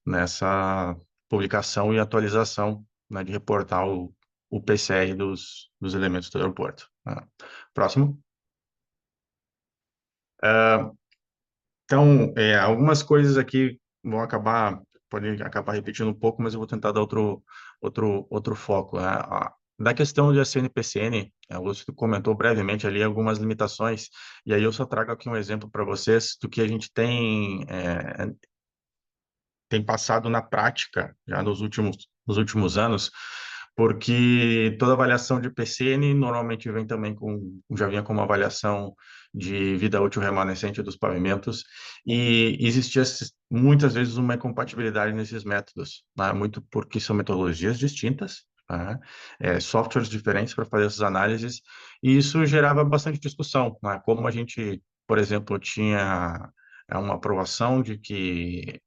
nessa publicação e atualização, né, de reportar o PCR dos elementos do aeroporto, né? Próximo. Então, algumas coisas aqui podem acabar repetindo um pouco, mas eu vou tentar dar outro foco, né? Da questão de SNPCN, o Lúcio comentou brevemente ali algumas limitações, e aí eu só trago aqui um exemplo para vocês do que a gente tem passado na prática já nos últimos anos, porque toda avaliação de PCN normalmente vem também já vinha com uma avaliação de vida útil remanescente dos pavimentos, e existia muitas vezes uma incompatibilidade nesses métodos, né? Muito porque são metodologias distintas, né? Softwares diferentes para fazer essas análises, e isso gerava bastante discussão, né? Como a gente, por exemplo, tinha uma aprovação de que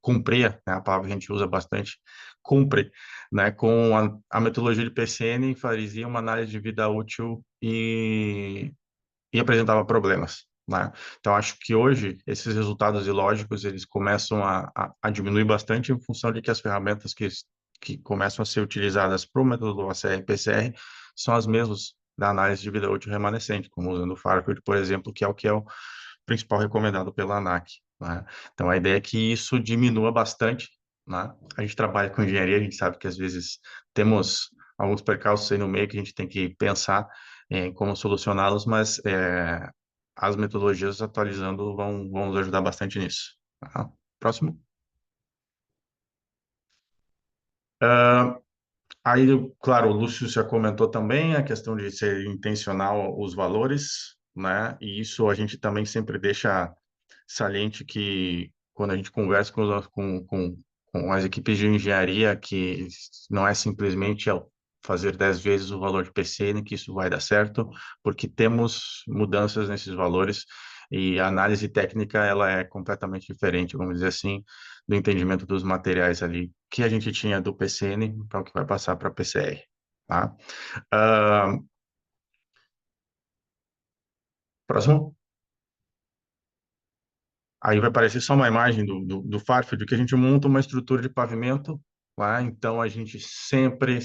cumpria, né, a palavra que a gente usa bastante, cumpre, né, com a metodologia de PCN, fazia uma análise de vida útil e apresentava problemas, né? Então, acho que hoje esses resultados ilógicos, eles começam a diminuir bastante em função de que as ferramentas que começam a ser utilizadas para o método do OCR e PCR são as mesmas da análise de vida útil remanescente, como usando o Farfield, por exemplo, que é o principal recomendado pela ANAC, né? Então, a ideia é que isso diminua bastante, né? A gente trabalha com engenharia, a gente sabe que às vezes temos alguns percalços aí no meio que a gente tem que pensar em como solucioná-los, mas as metodologias atualizando vão nos ajudar bastante nisso, tá? Próximo. Aí, claro, o Lúcio já comentou também a questão de ser intencional os valores, né? E isso a gente também sempre deixa saliente que quando a gente conversa com as equipes de engenharia, que não é simplesmente fazer 10 vezes o valor de PCN que isso vai dar certo, porque temos mudanças nesses valores e a análise técnica ela é completamente diferente, vamos dizer assim, do entendimento dos materiais ali que a gente tinha do PCN para o que vai passar para PCR, tá? Ah, próximo. Aí vai aparecer só uma imagem do Farfield, que a gente monta uma estrutura de pavimento lá, então a gente sempre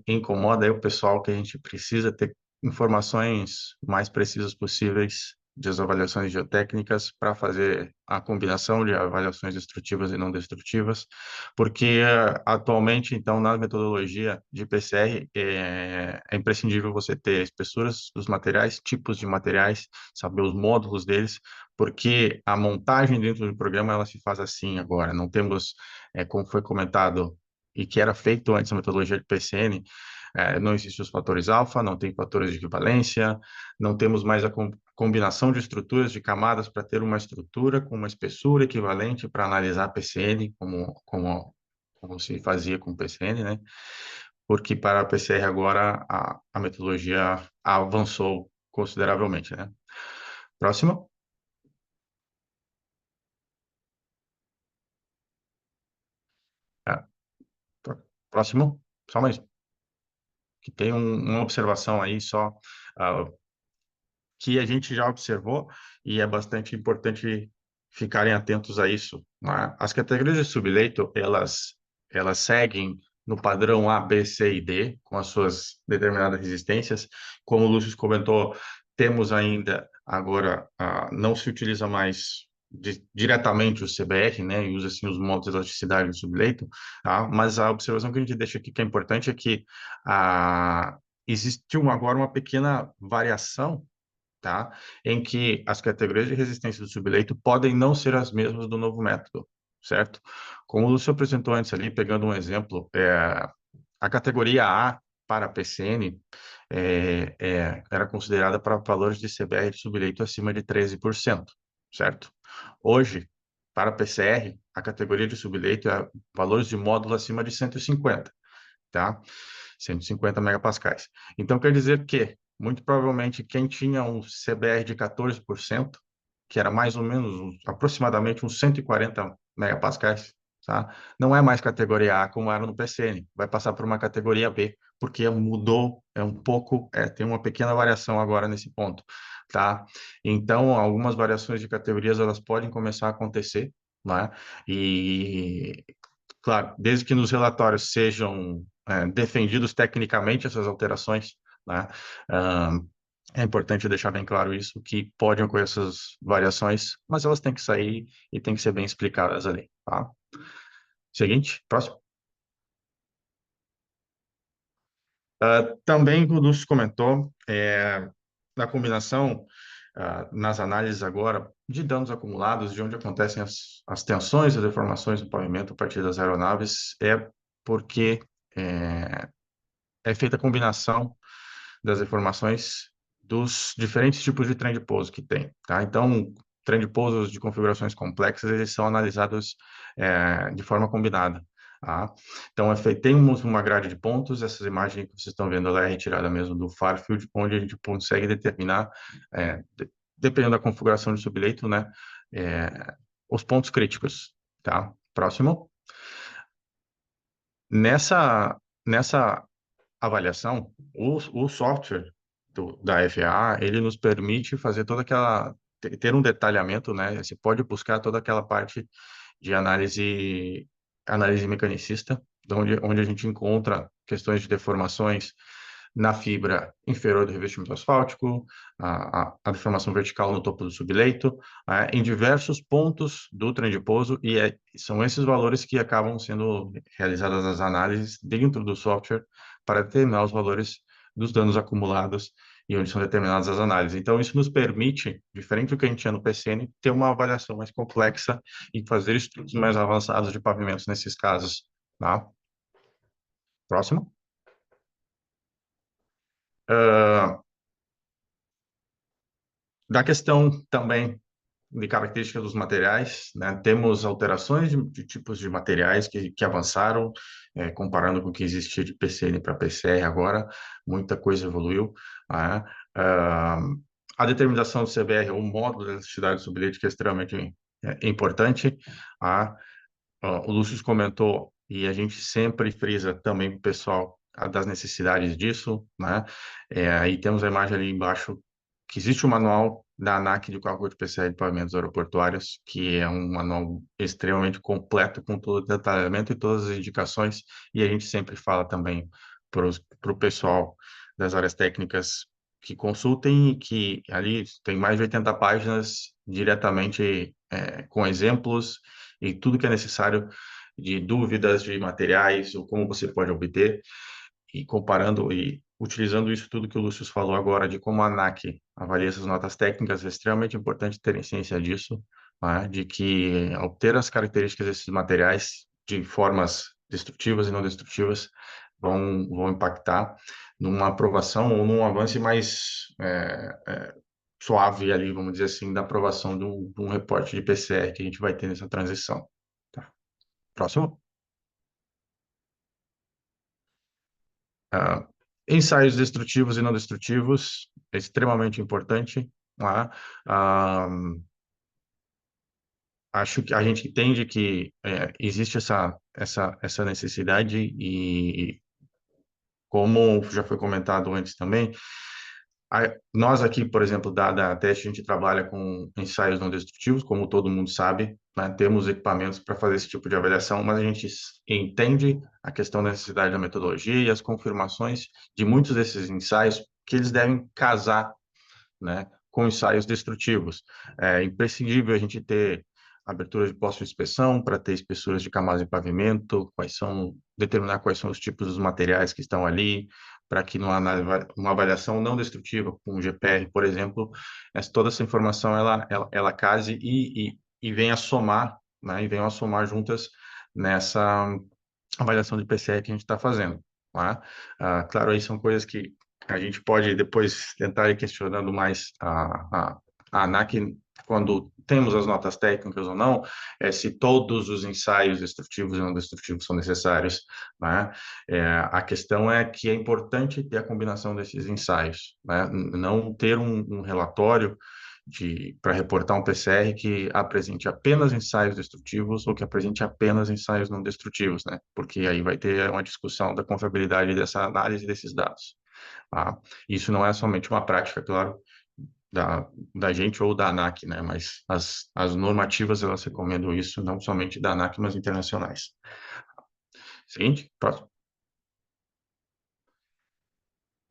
incomoda aí o pessoal que a gente precisa ter informações mais precisas possíveis das avaliações geotécnicas para fazer a combinação de avaliações destrutivas e não destrutivas, porque atualmente, então, na metodologia de PCR, é imprescindível você ter espessuras dos materiais, tipos de materiais, saber os módulos deles, porque a montagem dentro do programa ela se faz assim agora. Não temos, como foi comentado, e que era feito antes da metodologia de PCN, não existem os fatores alfa, não tem fatores de equivalência, não temos mais a combinação de estruturas de camadas para ter uma estrutura com uma espessura equivalente para analisar a PCN, como se fazia com o PCN, né? Porque para a PCR agora a metodologia avançou consideravelmente, né? Próximo. É, próximo. Só mais. Que tem uma observação aí só. ah, que a gente já observou e é bastante importante ficarem atentos a isso, né? As categorias de subleito, elas seguem no padrão A, B, C e D, com as suas determinadas resistências. Como o Lúcio comentou, temos ainda, agora, não se utiliza mais diretamente o CBR, né, e usa assim os modos de elasticidade do subleito, tá? Mas a observação que a gente deixa aqui que é importante é que existe agora uma pequena variação, tá? Em que as categorias de resistência do subleito podem não ser as mesmas do novo método, certo? Como o Lúcio apresentou antes ali, pegando um exemplo, a categoria A para PCN era considerada para valores de CBR de subleito acima de 13%, certo? Hoje, para PCR, a categoria de subleito é valores de módulo acima de 150, tá? 150 megapascais. Então, quer dizer que, muito provavelmente, quem tinha um CBR de 14%, que era mais ou menos, aproximadamente uns 140 megapascais, tá? Não é mais categoria A como era no PCN, vai passar por uma categoria B, porque mudou, tem uma pequena variação agora nesse ponto, tá? Então, algumas variações de categorias, elas podem começar a acontecer, né? E claro, desde que nos relatórios sejam defendidos tecnicamente essas alterações, né? Ah, é importante deixar bem claro isso, que podem ocorrer essas variações, mas elas têm que sair e têm que ser bem explicadas ali, tá? Seguinte, próximo. Também o Lúcio comentou, na combinação, nas análises agora, de danos acumulados, de onde acontecem as tensões e deformações do pavimento a partir das aeronaves, porque é, é feita a combinação das informações dos diferentes tipos de trem de pouso que tem, tá? Então, trem de pousos de configurações complexas, eles são analisados de forma combinada, tá? Então, temos uma grade de pontos, essas imagens que vocês estão vendo lá é retirada mesmo do Farfield, onde a gente consegue determinar, dependendo da configuração de subleito, né, os pontos críticos, tá? Próximo. Nessa avaliação, o software da FAA, ele nos permite fazer toda aquela, ter um detalhamento, né? Você pode buscar toda aquela parte de análise mecanicista, onde a gente encontra questões de deformações na fibra inferior do revestimento asfáltico, a deformação vertical no topo do subleito, em diversos pontos do trem de pouso, e são esses valores que acabam sendo realizadas as análises dentro do software para determinar os valores dos danos acumulados e onde são determinadas as análises. Então, isso nos permite, diferente do que a gente tinha no PCN, ter uma avaliação mais complexa e fazer estudos mais avançados de pavimentos nesses casos, tá? Próximo. Da questão também de características dos materiais, né? Temos alterações de tipos de materiais que avançaram, comparando com o que existia de PCN para PCR agora, muita coisa evoluiu, né? A determinação do CBR, o módulo de elasticidade do subleito, que é extremamente importante. O Lúcio comentou, e a gente sempre frisa também para o pessoal das necessidades disso, né? Aí temos a imagem ali embaixo, que existe o manual da ANAC de cálculo de PCI de pavimentos aeroportuários, que é um manual extremamente completo, com todo o detalhamento e todas as indicações, e a gente sempre fala também para o pessoal das áreas técnicas que consultem, que ali tem mais de 80 páginas diretamente com exemplos e tudo que é necessário de dúvidas, de materiais, ou como você pode obter, e comparando e utilizando isso tudo que o Lúcio falou agora, de como a ANAC avalia essas notas técnicas, é extremamente importante terem ciência disso, né? De que obter as características desses materiais de formas destrutivas e não destrutivas vão impactar numa aprovação ou num avanço mais suave ali, vamos dizer assim, da aprovação de um reporte de PCR que a gente vai ter nessa transição. Tá. Próximo. Ah, ensaios destrutivos e não destrutivos é extremamente importante, tá? Ah, acho que a gente entende que existe essa necessidade e, como já foi comentado antes também, nós aqui, por exemplo, da Teste, a gente trabalha com ensaios não destrutivos, como todo mundo sabe, né? Temos equipamentos para fazer esse tipo de avaliação, mas a gente entende a questão da necessidade da metodologia e as confirmações de muitos desses ensaios que eles devem casar, né, com ensaios destrutivos. É imprescindível a gente ter abertura de posto de inspeção para ter espessuras de camadas de pavimento, determinar quais são os tipos dos materiais que estão ali, para que numa avaliação não destrutiva, com o GPR, por exemplo, toda essa informação ela case e venha somar, né, e venham a somar juntas nessa avaliação de PCE que a gente está fazendo. Tá? Claro, aí são coisas que a gente pode depois tentar ir questionando mais a ANAC quando temos as notas técnicas ou não, se todos os ensaios destrutivos e não destrutivos são necessários, né? A questão é que é importante ter a combinação desses ensaios, né? Não ter um relatório para reportar um PCR que apresente apenas ensaios destrutivos ou que apresente apenas ensaios não destrutivos, né? Porque aí vai ter uma discussão da confiabilidade dessa análise desses dados. Tá? Isso não é somente uma prática, claro, da gente ou da ANAC, né? Mas as normativas, elas recomendam isso, não somente da ANAC, mas internacionais. Seguinte, próximo.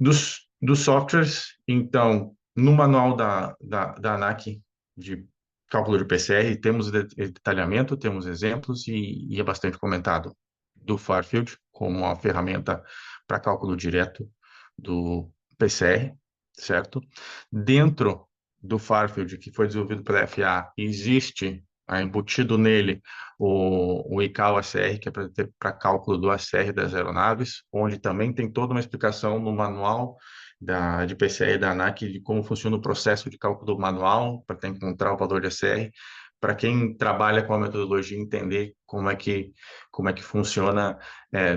Dos softwares, então, no manual da ANAC de cálculo de PCR, temos detalhamento, temos exemplos e é bastante comentado do Farfield como uma ferramenta para cálculo direto do PCR, certo? Dentro do Farfield, que foi desenvolvido pela FAA, existe embutido nele o ICAO ACR, que é para cálculo do ACR das aeronaves, onde também tem toda uma explicação no manual de PCE da ANAC de como funciona o processo de cálculo manual, para encontrar o valor de ACR, para quem trabalha com a metodologia entender como é que funciona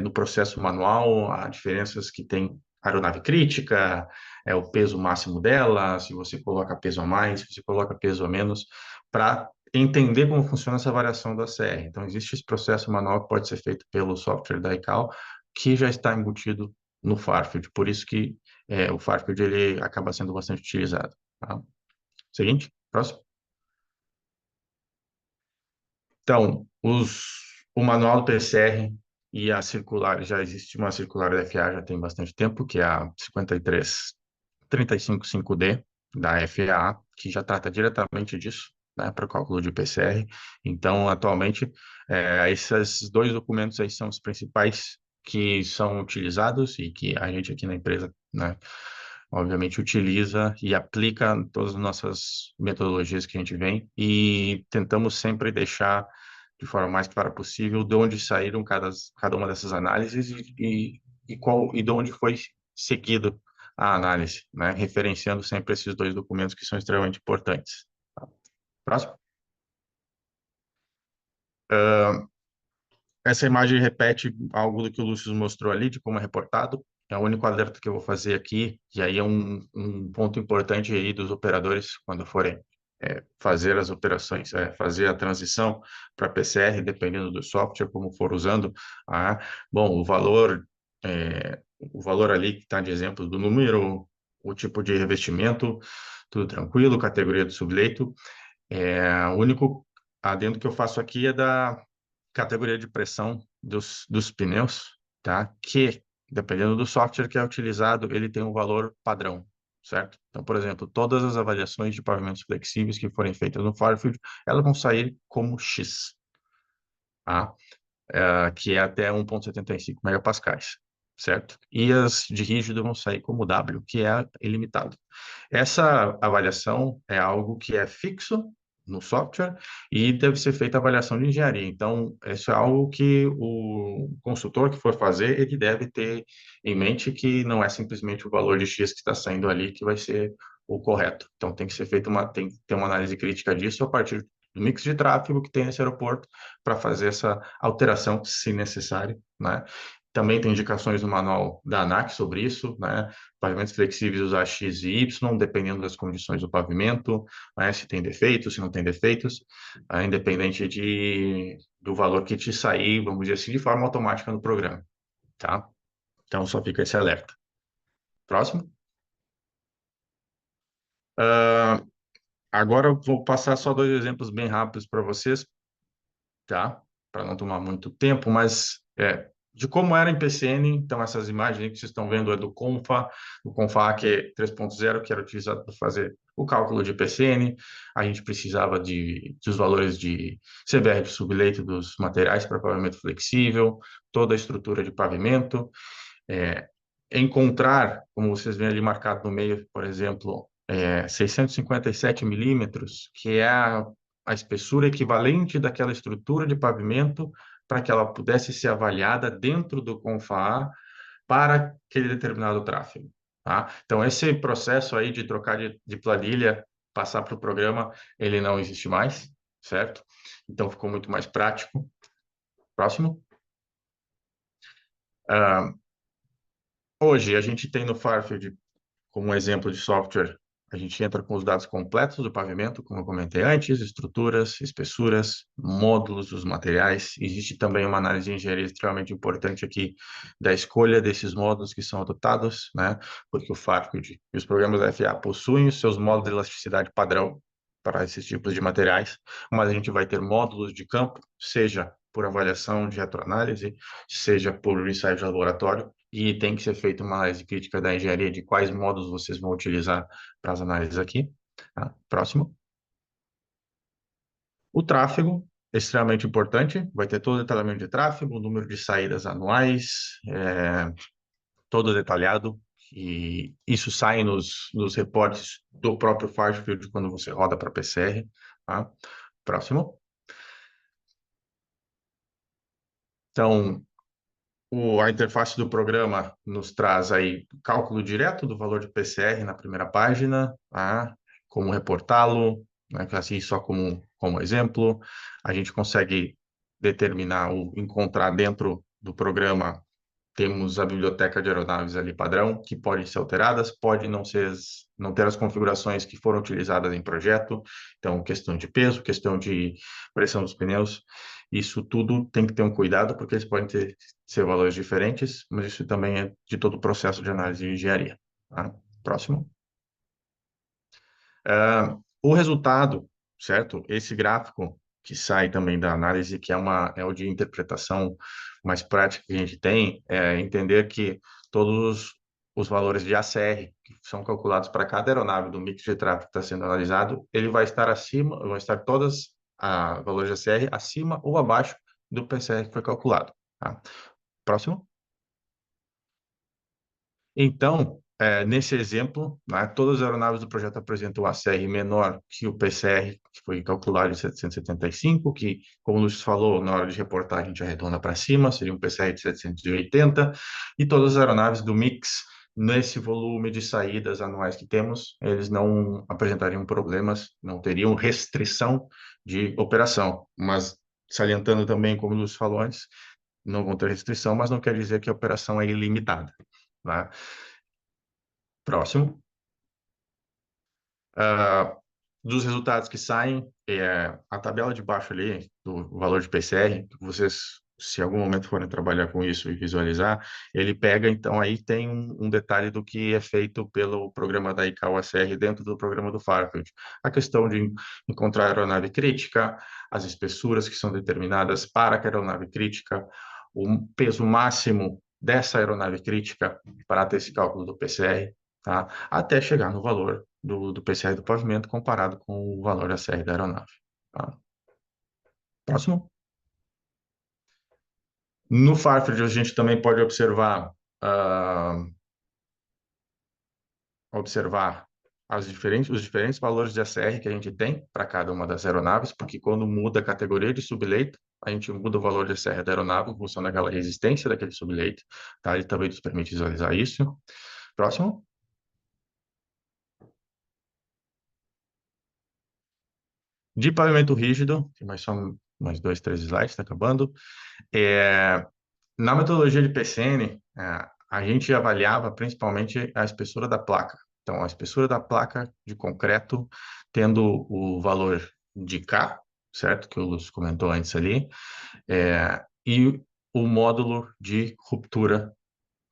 no processo manual, as diferenças que tem aeronave crítica, o peso máximo dela, se você coloca peso a mais, se você coloca peso a menos, para entender como funciona essa variação da CR. Então, existe esse processo manual que pode ser feito pelo software da ICAO, que já está embutido no Farfield, por isso que o Farfield ele acaba sendo bastante utilizado. Tá? Seguinte, próximo. Então, o manual do PCR e a circular, já existe uma circular da FAA já tem bastante tempo, que é a 53355D da FAA, que já trata diretamente disso, né, para o cálculo de PCR. Então, atualmente, esses dois documentos aí são os principais que são utilizados e que a gente aqui na empresa, né, obviamente utiliza e aplica todas as nossas metodologias que a gente vem e tentamos sempre deixar de forma mais clara possível de onde saíram cada uma dessas análises e de onde foi seguido a análise, né? Referenciando sempre esses dois documentos que são extremamente importantes. Tá? Próximo. Essa imagem repete algo do que o Lúcio mostrou ali, de como é reportado. É o único alerta que eu vou fazer aqui, e aí é um ponto importante aí dos operadores, quando forem fazer as operações, fazer a transição para PCR, dependendo do software, como for usando. Bom, o valor ali que está de exemplo do número, o tipo de revestimento, tudo tranquilo, categoria do subleito. O único adendo que eu faço aqui é da categoria de pressão dos pneus, tá? Que, dependendo do software que é utilizado, ele tem um valor padrão, certo? Então, por exemplo, todas as avaliações de pavimentos flexíveis que forem feitas no Fairfield, elas vão sair como X, tá? Que é até 1,75 megapascais, certo? E as de rígido vão sair como W, que é ilimitado. Essa avaliação é algo que é fixo no software e deve ser feita a avaliação de engenharia. Então, isso é algo que o consultor que for fazer, ele deve ter em mente que não é simplesmente o valor de X que está saindo ali que vai ser o correto. Então, tem que ser feita tem que ter uma análise crítica disso a partir do mix de tráfego que tem nesse aeroporto para fazer essa alteração, se necessário, né? Também tem indicações no manual da ANAC sobre isso, né? Pavimentos flexíveis usar X e Y, dependendo das condições do pavimento, né? Se tem defeitos, se não tem defeitos, independente do valor que te sair, vamos dizer assim, de forma automática no programa, tá? Então, só fica esse alerta. Próximo. Agora eu vou passar só dois exemplos bem rápidos para vocês, tá? Para não tomar muito tempo, mas de como era em PCN, então essas imagens que vocês estão vendo é do Confa, o Confac 3.0, que era utilizado para fazer o cálculo de PCN. A gente precisava dos valores de CBR de subleito dos materiais para pavimento flexível, toda a estrutura de pavimento, é, encontrar, como vocês veem ali marcado no meio, por exemplo, 657 milímetros, que é a espessura equivalente daquela estrutura de pavimento para que ela pudesse ser avaliada dentro do CONFA para aquele determinado tráfego. Tá? Então, esse processo aí de trocar de planilha, passar para o programa, ele não existe mais, certo? Então, ficou muito mais prático. Próximo. Hoje, a gente tem no Farfield, como um exemplo de software, a gente entra com os dados completos do pavimento, como eu comentei antes, estruturas, espessuras, módulos dos materiais. Existe também uma análise de engenharia extremamente importante aqui da escolha desses módulos que são adotados, né? Porque o Farfield e os programas da FA possuem os seus módulos de elasticidade padrão para esses tipos de materiais, mas a gente vai ter módulos de campo, seja por avaliação de retroanálise, seja por ensaio de laboratório, e tem que ser feita uma análise crítica da engenharia de quais módulos vocês vão utilizar para as análises aqui. Tá? Próximo. O tráfego, extremamente importante, vai ter todo o detalhamento de tráfego, o número de saídas anuais, todo detalhado, e isso sai nos reportes do próprio Farfield quando você roda para PCR. Tá? Próximo. Então, a interface do programa nos traz aí cálculo direto do valor de PCR na primeira página, tá? Como reportá-lo, né? Assim, só como exemplo. A gente consegue determinar ou encontrar dentro do programa, temos a biblioteca de aeronaves ali padrão, que podem ser alteradas, pode não ter as configurações que foram utilizadas em projeto, então questão de peso, questão de pressão dos pneus, isso tudo tem que ter um cuidado, porque eles podem ser valores diferentes, mas isso também é de todo o processo de análise de engenharia. Tá? Próximo. O resultado, certo? Esse gráfico que sai também da análise, que é o de interpretação mais prática que a gente tem, é entender que todos os valores de ACR que são calculados para cada aeronave do mix de tráfego que está sendo analisado, ele vai estar acima, vai estar todas valores de ACR acima ou abaixo do PCR que foi calculado. Tá? Próximo. Então, nesse exemplo, né, todas as aeronaves do projeto apresentam o ACR menor que o PCR, que foi calculado em 775, que, como o Lúcio falou, na hora de reportar a gente arredonda para cima, seria um PCR de 780, e todas as aeronaves do mix, nesse volume de saídas anuais que temos, eles não apresentariam problemas, não teriam restrição de operação, mas salientando também, como o Lúcio falou antes, não vão ter restrição, mas não quer dizer que a operação é ilimitada. Né? Próximo. Dos resultados que saem, a tabela de baixo ali, do valor de PCR, vocês, se em algum momento forem trabalhar com isso e visualizar, ele pega, então, aí tem um detalhe do que é feito pelo programa da ICAO-ACR dentro do programa do Farfield. A questão de encontrar a aeronave crítica, as espessuras que são determinadas para a aeronave crítica, o peso máximo dessa aeronave crítica para ter esse cálculo do PCR, tá? Até chegar no valor do PCR do pavimento comparado com o valor da CR da aeronave, tá? Próximo. No Farfetch, a gente também pode ah, observar os diferentes valores de ACR que a gente tem para cada uma das aeronaves, porque quando muda a categoria de subleito, a gente muda o valor de ACR da aeronave em função daquela resistência daquele subleito, tá? Ele também nos permite visualizar isso. Próximo. De pavimento rígido, tem mais só mais dois, três slides, está acabando. Na metodologia de PCN, a gente avaliava principalmente a espessura da placa. Então, a espessura da placa de concreto, tendo o valor de K, certo? Que o Lúcio comentou antes ali, e o módulo de ruptura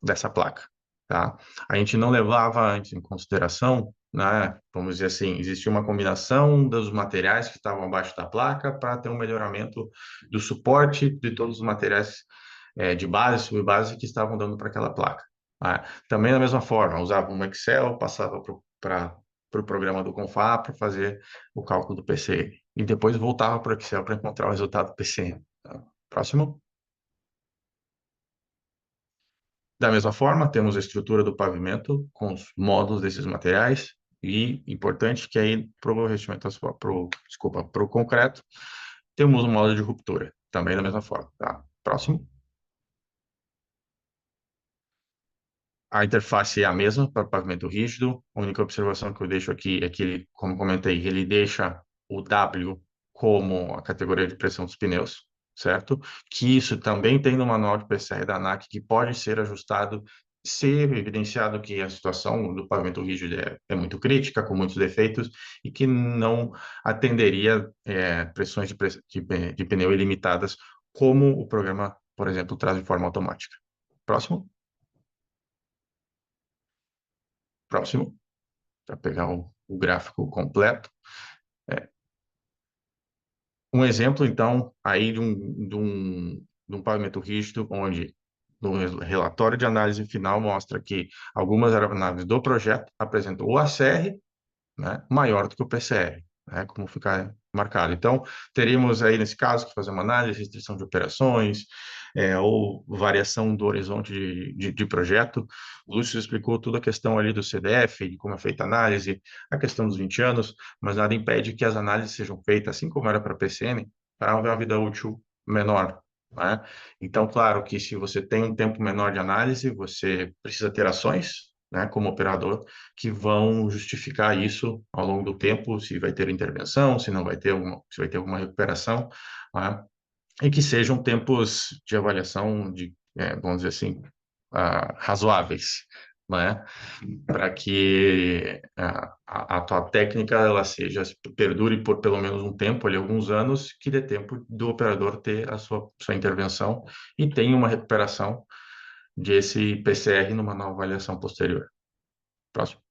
dessa placa, tá? A gente não levava antes em consideração, né? Vamos dizer assim, existia uma combinação dos materiais que estavam abaixo da placa para ter um melhoramento do suporte de todos os materiais de base, subbase que estavam dando para aquela placa. Tá? Também da mesma forma, usava um Excel, passava para o programa do Confá para fazer o cálculo do PCN. E depois voltava para o Excel para encontrar o resultado do PCN. Tá? Próximo. Da mesma forma, temos a estrutura do pavimento com os módulos desses materiais e importante que aí para o revestimento, para o concreto, temos um módulo de ruptura, também da mesma forma. Tá? Próximo. A interface é a mesma para pavimento rígido. A única observação que eu deixo aqui é que, como comentei, ele deixa o W como a categoria de pressão dos pneus, certo? Que isso também tem no manual de PCR da ANAC, que pode ser ajustado se evidenciado que a situação do pavimento rígido é muito crítica, com muitos defeitos, e que não atenderia pressões de pneu ilimitadas, como o programa, por exemplo, traz de forma automática. Próximo. Próximo. Para pegar o gráfico completo. Um exemplo, então, aí de um pavimento rígido, onde no relatório de análise final mostra que algumas aeronaves do projeto apresentam o ACR, né, maior do que o PCR, né, como ficar marcado. Então, teríamos aí, nesse caso, que fazer uma análise, restrição de operações, ou variação do horizonte de projeto. O Lúcio explicou toda a questão ali do CDF, de como é feita a análise, a questão dos 20 anos, mas nada impede que as análises sejam feitas, assim como era para a PCN, para uma vida útil menor, né? Então, claro que se você tem um tempo menor de análise, você precisa ter ações, né, como operador, que vão justificar isso ao longo do tempo, se vai ter intervenção, se não vai ter se vai ter alguma recuperação, né, e que sejam tempos de avaliação vamos dizer assim, razoáveis, né, para que a tua técnica ela perdure por pelo menos um tempo, ali, alguns anos, que dê tempo do operador ter a sua intervenção e tenha uma recuperação desse PCR numa nova avaliação posterior. Próximo.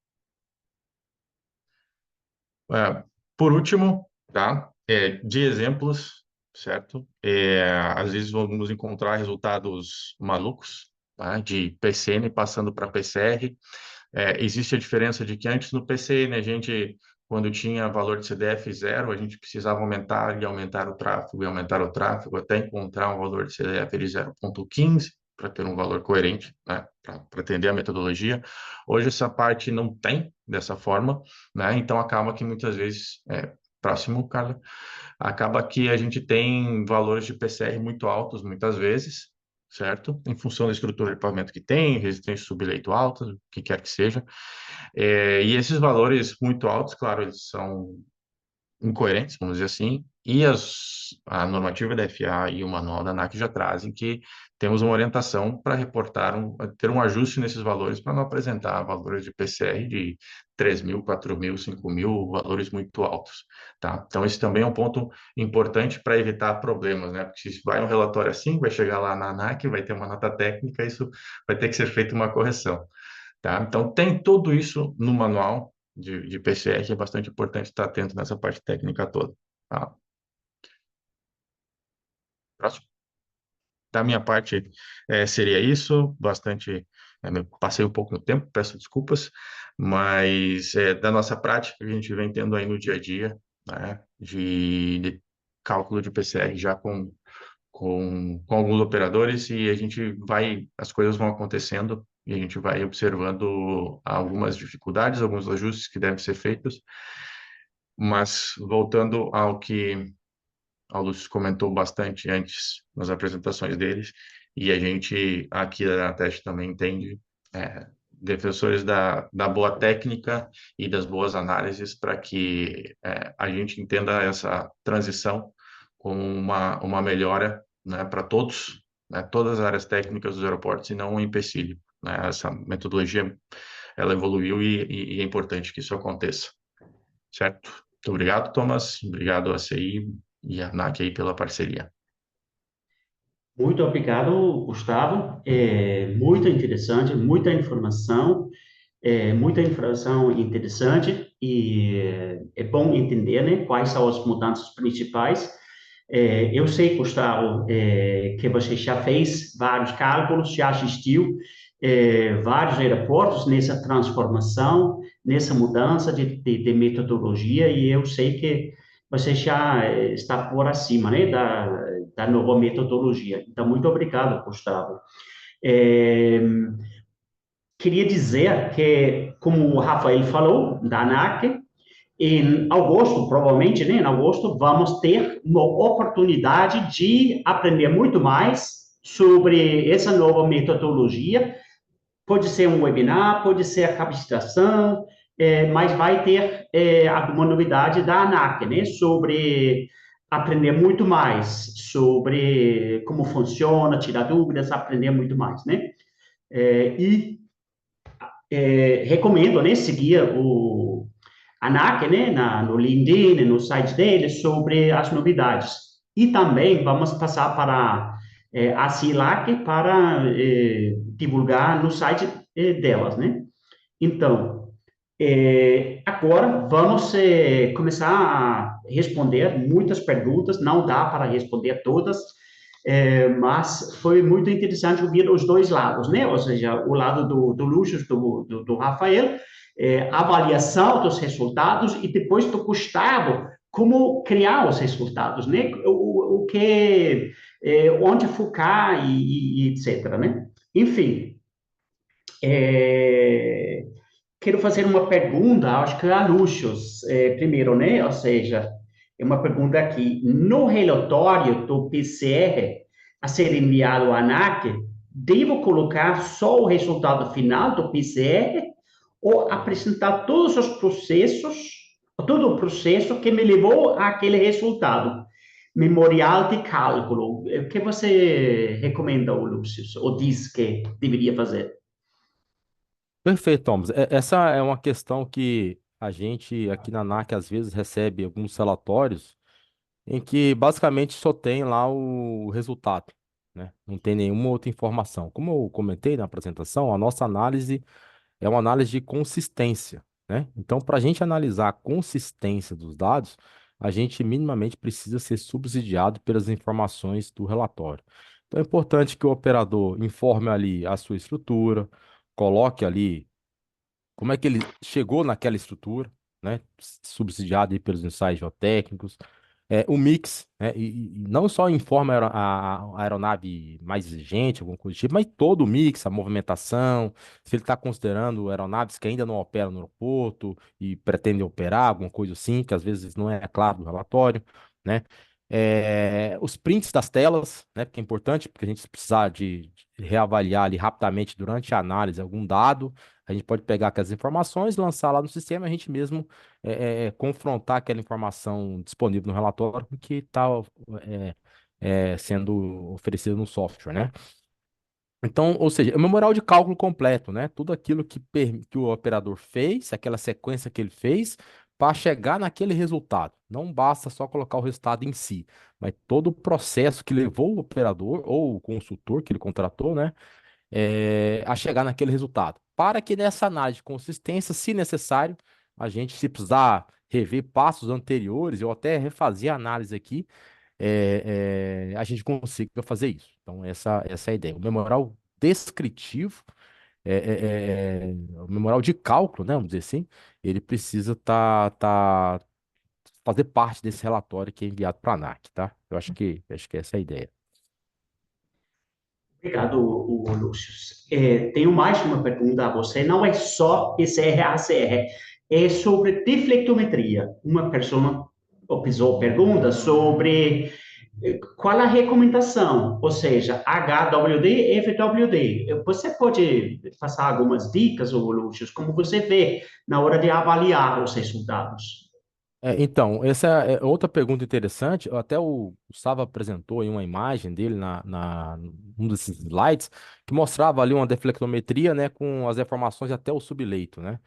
É, por último, tá? De exemplos, certo? Às vezes vamos encontrar resultados malucos, tá? De PCN passando para PCR. Existe a diferença de que antes no PCN a gente, quando tinha valor de CDF zero, a gente precisava aumentar o tráfego e aumentar o tráfego até encontrar um valor de CDF de 0,15 para ter um valor coerente, né? Para atender a metodologia. Hoje essa parte não tem dessa forma, né? Então acaba que muitas vezes, próximo, Carla, acaba que a gente tem valores de PCR muito altos muitas vezes, certo? Em função da estrutura de pavimento que tem, resistência subleito alta, o que quer que seja. E esses valores muito altos, claro, eles são incoerentes, vamos dizer assim, e a normativa da FAA e o manual da ANAC já trazem que temos uma orientação para ter um ajuste nesses valores para não apresentar valores de PCR de 3.000, 4.000, 5.000, valores muito altos, tá? Então, esse também é um ponto importante para evitar problemas, né? Porque se vai um relatório assim, vai chegar lá na ANAC, vai ter uma nota técnica, isso vai ter que ser feita uma correção, tá? Então, tem tudo isso no manual de PCR, é bastante importante estar atento nessa parte técnica toda. Tá? Próximo. Da minha parte, seria isso, bastante Passei um pouco no tempo, peço desculpas, mas da nossa prática que a gente vem tendo aí no dia a dia, né, de cálculo de PCR já com alguns operadores e as coisas vão acontecendo e a gente vai observando algumas dificuldades, alguns ajustes que devem ser feitos, mas voltando ao que a Lúcio comentou bastante antes nas apresentações deles, e a gente aqui da Teste também entende, defensores da boa técnica e das boas análises para que a gente entenda essa transição como uma melhora, né, para todos, né, todas as áreas técnicas dos aeroportos e não um empecilho. Né? Essa metodologia ela evoluiu e é importante que isso aconteça. Certo? Muito obrigado, Thomas. Obrigado a CI e a NAC aí pela parceria. Muito obrigado, Gustavo. Muito interessante, muita informação interessante e é bom entender, né, quais são as mudanças principais. Eu sei, Gustavo, que você já fez vários cálculos, já assistiu vários aeroportos nessa transformação, nessa mudança de metodologia, e eu sei que você já está por acima, né, da nova metodologia. Então, muito obrigado, Gustavo. É, Queria dizer que, como o Rafael falou, da ANAC, em agosto, provavelmente, né, em agosto, vamos ter uma oportunidade de aprender muito mais sobre essa nova metodologia. Pode ser um webinar, pode ser a capacitação, mas vai ter alguma novidade da ANAC, né, sobre aprender muito mais sobre como funciona, tirar dúvidas, aprender muito mais, né? E recomendo, né, seguir o ANAC, né, no LinkedIn, no site dele, sobre as novidades. E também vamos passar para a CILAC para divulgar no site delas, né? Então, agora vamos começar a responder muitas perguntas, não dá para responder todas, mas foi muito interessante ouvir os dois lados, né? Ou seja, o lado do Lúcio, do Rafael, avaliação dos resultados e depois do Gustavo, como criar os resultados, né? O que, onde focar e etc, né? Enfim, é, quero fazer uma pergunta, acho que a Lúcius, primeiro, né? Ou seja, é uma pergunta aqui. No relatório do PCR a ser enviado à ANAC, devo colocar só o resultado final do PCR ou apresentar todos os processos, todo o processo que me levou àquele resultado? Memorial de cálculo. O que você recomenda, Lúcio, ou diz que deveria fazer? Perfeito, Thomas. Essa é uma questão que a gente aqui na NAC às vezes recebe alguns relatórios em que basicamente só tem lá o resultado, né? Não tem nenhuma outra informação. Como eu comentei na apresentação, a nossa análise é uma análise de consistência, né? Então, para a gente analisar a consistência dos dados, a gente minimamente precisa ser subsidiado pelas informações do relatório. Então, é importante que o operador informe ali a sua estrutura, coloque ali como é que ele chegou naquela estrutura, né? Subsidiado aí pelos ensaios geotécnicos, o mix, né? E não só informa a aeronave mais exigente, alguma coisa do tipo, mas todo o mix, a movimentação, se ele está considerando aeronaves que ainda não operam no aeroporto e pretendem operar, alguma coisa assim, que às vezes não é claro no relatório, né? Os prints das telas, né? Porque é importante, porque a gente se precisar de reavaliar ali rapidamente durante a análise algum dado, a gente pode pegar aquelas informações, lançar lá no sistema, a gente mesmo confrontar aquela informação disponível no relatório com o que está sendo oferecido no software, né? Então, ou seja, é o memorial de cálculo completo, né? Tudo aquilo que o operador fez, aquela sequência que ele fez, para chegar naquele resultado. Não basta só colocar o resultado em si, mas todo o processo que levou o operador ou o consultor que ele contratou, né? A chegar naquele resultado. Para que nessa análise de consistência, se necessário, a gente, se precisar rever passos anteriores, ou até refazer a análise aqui, a gente consiga fazer isso. Então, essa é a ideia. O memorial descritivo o memorial de cálculo, né, vamos dizer assim, ele precisa fazer parte desse relatório que é enviado para a ANAC, tá? Eu acho que essa é a ideia. Obrigado, Lúcio. Tenho mais uma pergunta a você. Não é só PCR-ACR, é sobre deflectometria. Uma pessoa pergunta sobre qual a recomendação, ou seja, HWD, FWD. Você pode passar algumas dicas, ô, Lúcio, como você vê na hora de avaliar os resultados? Então, essa é outra pergunta interessante. Até o Gustavo apresentou aí uma imagem dele num desses slides que mostrava ali uma deflectometria, né, com as deformações até o subleito, né?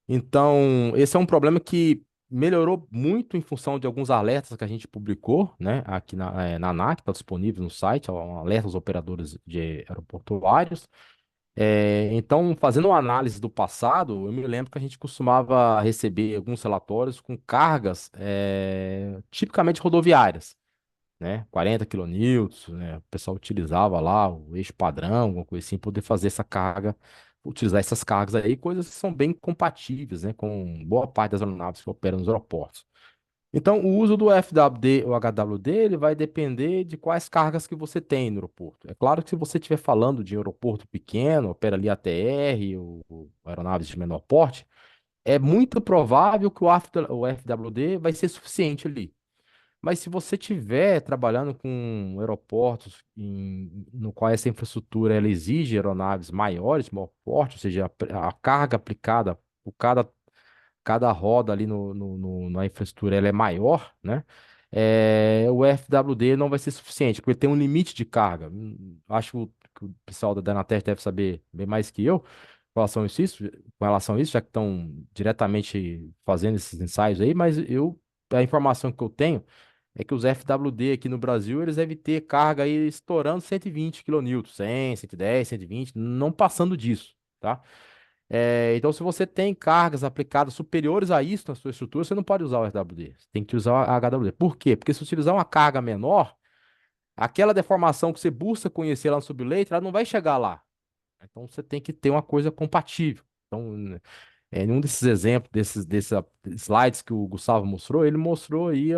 Então, esse é um problema que melhorou muito em função de alguns alertas que a gente publicou, né, aqui na ANAC, está disponível no site, um alerta aos operadores de aeroportuários. Então, fazendo uma análise do passado, eu me lembro que a gente costumava receber alguns relatórios com cargas tipicamente rodoviárias, né? 40 kN, né? O pessoal utilizava lá o eixo padrão, alguma coisa assim, poder fazer essa carga, utilizar essas cargas aí, coisas que são bem compatíveis, né, com boa parte das aeronaves que operam nos aeroportos. Então, o uso do FWD ou HWD, ele vai depender de quais cargas que você tem no aeroporto. É claro que se você estiver falando de aeroporto pequeno, opera ali ATR ou aeronaves de menor porte, é muito provável que o FWD vai ser suficiente ali. Mas se você estiver trabalhando com aeroportos no qual essa infraestrutura ela exige aeronaves maiores, maior porte, ou seja, a carga aplicada por cada roda ali na infraestrutura ela é maior, né? O FWD não vai ser suficiente, porque tem um limite de carga. Acho que o pessoal da Dynatec deve saber bem mais que eu com relação a isso, já que estão diretamente fazendo esses ensaios aí, mas a informação que eu tenho é que os FWD aqui no Brasil, eles devem ter carga aí estourando 120 kN, 100, 110, 120, não passando disso, tá? Então, se você tem cargas aplicadas superiores a isso na sua estrutura, você não pode usar o FWD. Você tem que usar a HWD. Por quê? Porque se você utilizar uma carga menor, aquela deformação que você busca conhecer lá no subleito, ela não vai chegar lá. Então, você tem que ter uma coisa compatível. Então, em um desses exemplos, desses slides que o Gustavo mostrou, ele mostrou aí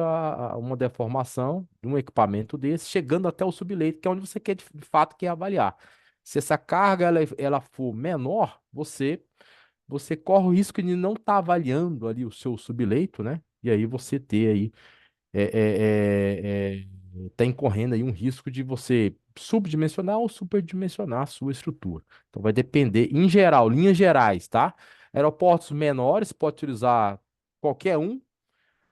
uma deformação de um equipamento desse, chegando até o subleito, que é onde você quer, de fato, quer avaliar. Se essa carga ela for menor, você corre o risco de não estar avaliando ali o seu subleito, né? E aí você ter aí, tá incorrendo aí um risco de você subdimensionar ou superdimensionar a sua estrutura. Então vai depender, em geral, linhas gerais, tá? Aeroportos menores pode utilizar qualquer um.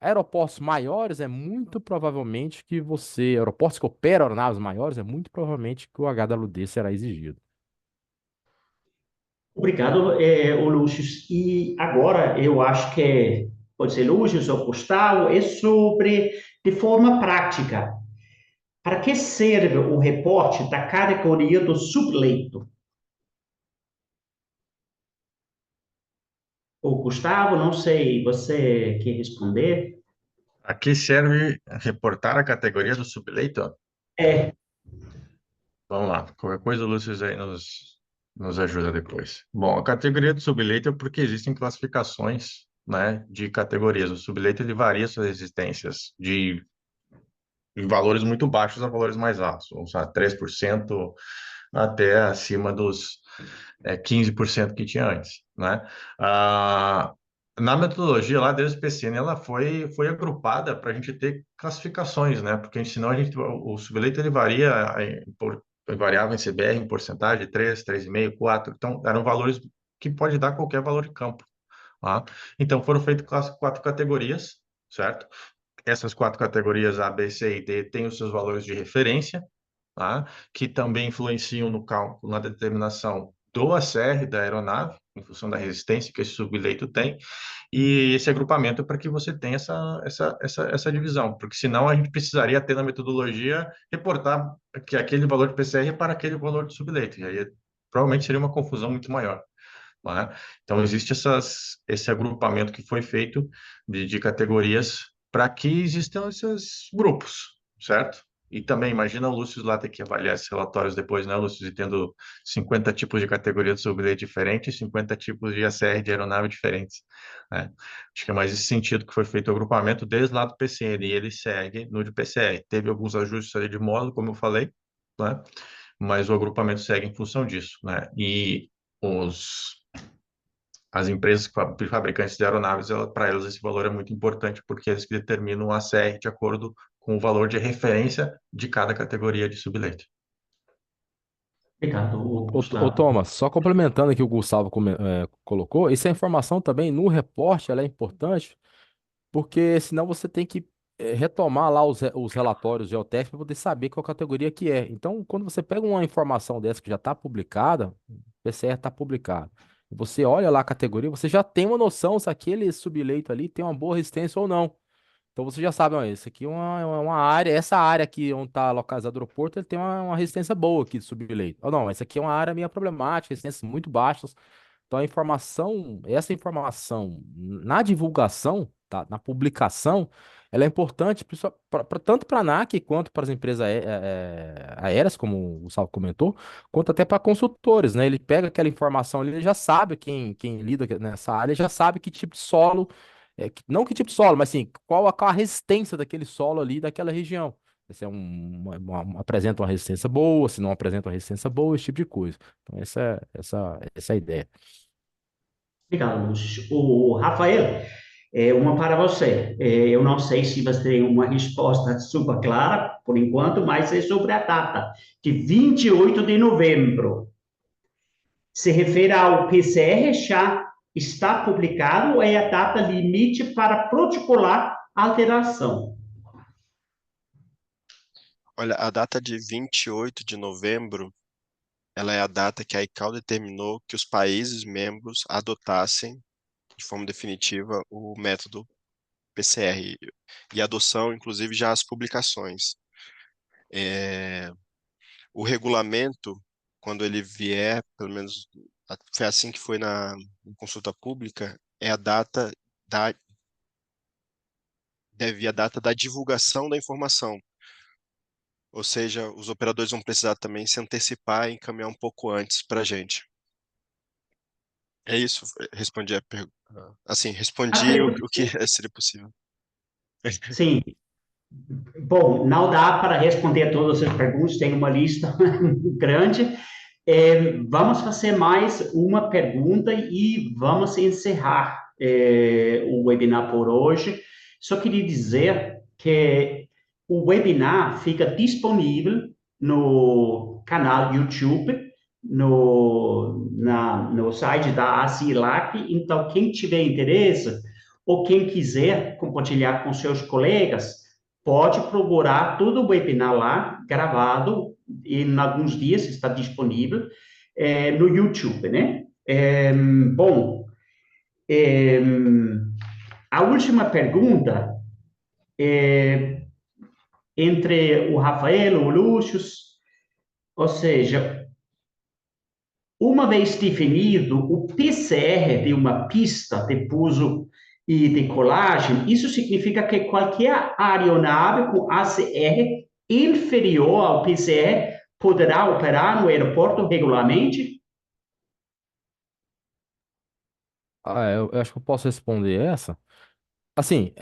Aeroportos maiores é muito provavelmente aeroportos que operam aeronaves maiores, é muito provavelmente que o HWD será exigido. Obrigado, ô Lúcio. E agora eu acho que pode ser Lúcio ou Gustavo, é sobre, de forma prática, para que serve o reporte da categoria do subleito? O Gustavo, não sei, você quer responder? Aqui serve reportar a categoria do subleito? É, Vamos lá, qualquer coisa o Lúcio aí nos ajuda depois. Bom, a categoria do subleito é porque existem classificações, né, de categorias. O subleito ele varia suas resistências de valores muito baixos a valores mais altos, ou seja, 3% até acima dos 15% que tinha antes, né? Ah, na metodologia lá da SPCN, ela foi agrupada para a gente ter classificações, né? Porque senão o subleito ele variava em CBR em porcentagem, 3, 3,5, 4, então eram valores que pode dar qualquer valor de campo, tá? Então foram feitas quatro categorias, certo? Essas quatro categorias A, B, C e D têm os seus valores de referência, tá? Que também influenciam no cálculo, na determinação do ACR da aeronave, em função da resistência que esse subleito tem, e esse agrupamento é para que você tenha essa divisão, porque senão a gente precisaria ter na metodologia reportar que aquele valor de PCR é para aquele valor de subleito, e aí provavelmente seria uma confusão muito maior. Né? Então, existe esse agrupamento que foi feito de categorias para que existam esses grupos, certo? E também, imagina o Lúcio lá ter que avaliar esses relatórios depois, né, Lúcio, e tendo 50 tipos de categoria de subleite diferentes e 50 tipos de ACR de aeronave diferentes, né? Acho que é mais esse sentido que foi feito o agrupamento desde lá do PCN, e ele segue no de PCR. Teve alguns ajustes ali de módulo, como eu falei, né? Mas o agrupamento segue em função disso, né? E as empresas fabricantes de aeronaves, para elas esse valor é muito importante, porque eles que determinam o ACR de acordo com o valor de referência de cada categoria de subleite. Obrigado, Ô, Gustavo. Thomas, só complementando aqui o que o Gustavo colocou, essa informação também no reporte ela é importante, porque senão você tem que retomar lá os relatórios geotécnicos para poder saber qual categoria que é. Então, quando você pega uma informação dessa que já está publicada, o PCR está publicado, e você olha lá a categoria, você já tem uma noção se aquele subleito ali tem uma boa resistência ou não. Então você já sabe, ó, esse aqui é uma área, essa área aqui onde está localizado o aeroporto, ele tem uma resistência boa aqui de subleito. Ou não, essa aqui é uma área meio problemática, resistências muito baixas. Então essa informação na divulgação, tá, na publicação, ela é importante tanto para a ANAC quanto para as empresas aéreas, como o Gustavo comentou, quanto até para consultores, né? Ele pega aquela informação ali, ele já sabe, quem lida nessa área, já sabe que tipo de solo, não que tipo de solo, mas assim, qual a resistência daquele solo ali, daquela região. Se é apresenta uma resistência boa, se não apresenta uma resistência boa, esse tipo de coisa. Então, essa é a ideia. Obrigado, Lúcio. O Rafael, uma para você. Eu não sei se você tem uma resposta super clara, por enquanto, mas é sobre a data, de 28 de novembro. Se refere ao PCR, já está publicado ou é a data limite para protocolar alteração? Olha, a data de 28 de novembro, ela é a data que a ICAO determinou que os países membros adotassem de forma definitiva o método PCR e adoção, inclusive, já as publicações. É, o regulamento, quando ele vier, pelo menos foi assim que foi na consulta pública, é a data da deve ir a data da divulgação da informação. Ou seja, os operadores vão precisar também se antecipar e encaminhar um pouco antes para a gente. É isso, respondi a pergunta. Assim, A respondi pergunta, o que seria possível. sim. Bom, não dá para responder todas as perguntas, tem uma lista grande. Vamos fazer mais uma pergunta e vamos encerrar o webinar por hoje. Só queria dizer que o webinar fica disponível no canal YouTube, no site da ACILAC. Então, quem tiver interesse ou quem quiser compartilhar com seus colegas, pode procurar todo o webinar lá, gravado, e em alguns dias está disponível no YouTube, né? Bom, é, a última pergunta, entre o Rafael, o Lúcio, ou seja, uma vez definido o PCR de uma pista de pouso e decolagem, isso significa que qualquer aeronave com ACR inferior ao PCR poderá operar no aeroporto regularmente? Eu acho que eu posso responder essa. Assim,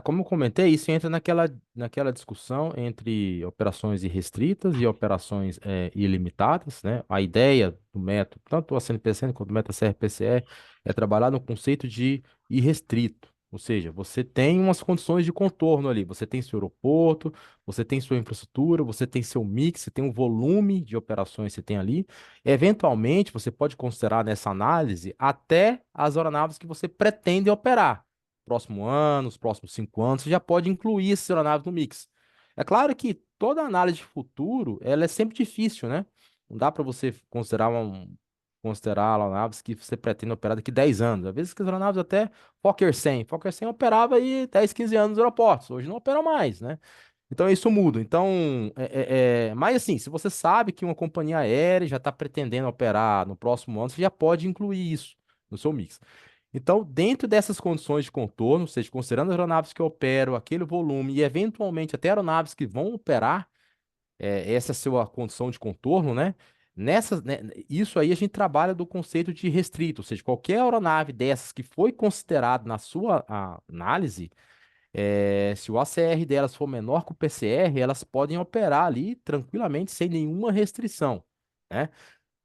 como eu comentei, isso entra naquela discussão entre operações irrestritas e operações ilimitadas, né? A ideia do método, tanto a CNPC quanto o método CRPCE, é trabalhar no conceito de irrestrito. Ou seja, você tem umas condições de contorno ali. Você tem seu aeroporto, você tem sua infraestrutura, você tem seu mix, você tem um volume de operações que você tem ali. Eventualmente, você pode considerar nessa análise até as aeronaves que você pretende operar próximo ano, os próximos 5 anos, você já pode incluir essa aeronave no mix. É claro que toda análise de futuro, ela é sempre difícil, né? Não dá para você considerar aeronaves que você pretende operar daqui 10 anos. Às vezes, as aeronaves até Fokker 100. Fokker 100 operava aí 10, 15 anos nos aeroportos. Hoje não opera mais, né? Então isso muda. Então, mas assim, se você sabe que uma companhia aérea já está pretendendo operar no próximo ano, você já pode incluir isso no seu mix. Então, dentro dessas condições de contorno, ou seja, considerando aeronaves que operam aquele volume e eventualmente até aeronaves que vão operar, essa é a sua condição de contorno, né? Isso aí a gente trabalha do conceito de restrito, ou seja, qualquer aeronave dessas que foi considerado na sua análise, se o ACR delas for menor que o PCR, elas podem operar ali tranquilamente sem nenhuma restrição, né?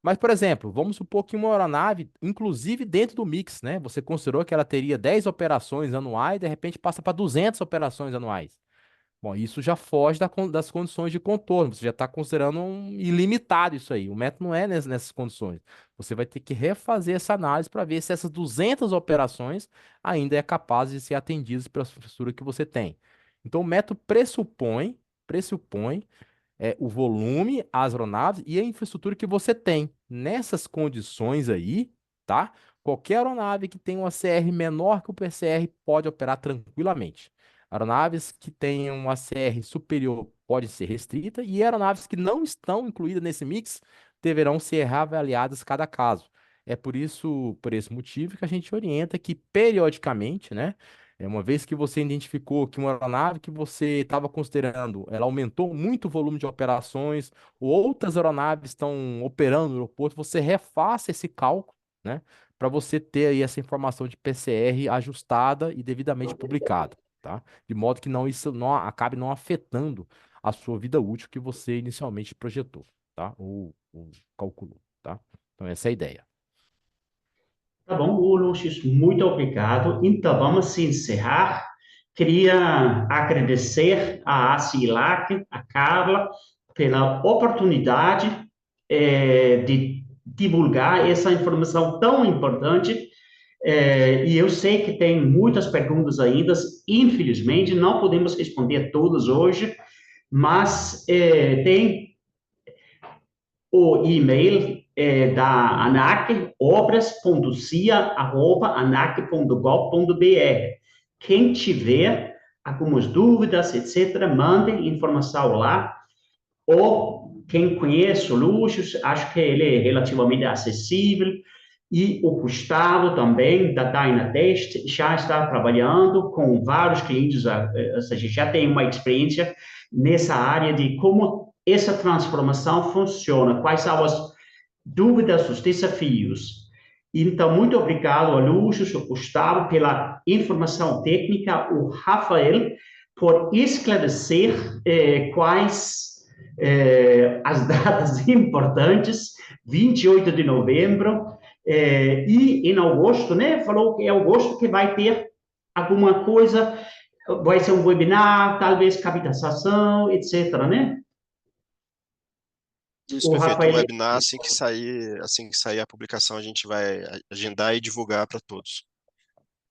Mas, por exemplo, vamos supor que uma aeronave, inclusive dentro do mix, né? Você considerou que ela teria 10 operações anuais, de repente passa para 200 operações anuais. Bom, isso já foge das condições de contorno, você já está considerando um ilimitado isso aí. O método não é nessas condições. Você vai ter que refazer essa análise para ver se essas 200 operações ainda é capaz de ser atendidas pela infraestrutura que você tem. Então, o método pressupõe o volume, as aeronaves e a infraestrutura que você tem. Nessas condições aí, tá? Qualquer aeronave que tenha um ACR menor que o PCR pode operar tranquilamente. Aeronaves que tenham um ACR superior podem ser restritas e aeronaves que não estão incluídas nesse mix deverão ser reavaliadas cada caso. É por esse motivo que a gente orienta que periodicamente, né? Uma vez que você identificou que uma aeronave que você estava considerando, ela aumentou muito o volume de operações, ou outras aeronaves estão operando no aeroporto, você refaça esse cálculo, né, para você ter aí essa informação de PCR ajustada e devidamente publicada, tá? De modo que isso não acabe não afetando a sua vida útil que você inicialmente projetou, tá? Ou calculou, tá? Então essa é a ideia. Tá bom, Lúcio, muito obrigado. Então, vamos encerrar. Queria agradecer a ACILAC, a Carla, pela oportunidade de divulgar essa informação tão importante. E eu sei que tem muitas perguntas ainda, infelizmente, não podemos responder todas hoje, mas tem o e-mail da ANAC, obras.cia@anac.gov.br. Quem tiver algumas dúvidas, etc., mandem informação lá. Ou quem conhece o Lúcio, acho que ele é relativamente acessível. E o Gustavo também, da Dynatest, já está trabalhando com vários clientes, ou seja, já tem uma experiência nessa área de como essa transformação funciona, quais são as dúvidas, os desafios. Então, muito obrigado a Lúcio, ao Gustavo, pela informação técnica, o Rafael, por esclarecer quais as datas importantes, 28 de novembro, e em agosto, né? Falou que é agosto que vai ter alguma coisa, vai ser um webinar, talvez capacitação, etc., né? Isso, O perfeito. O Rafael. webinar, assim que sair a publicação, a gente vai agendar e divulgar para todos.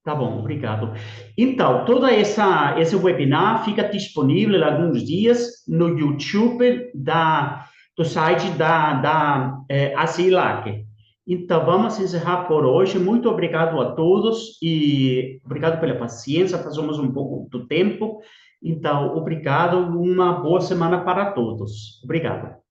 Tá bom, obrigado. Então, esse webinar fica disponível há alguns dias no YouTube do site da ACILAC. Então, vamos encerrar por hoje. Muito obrigado a todos e obrigado pela paciência. Passamos um pouco do tempo. Então, obrigado. Uma boa semana para todos. Obrigado.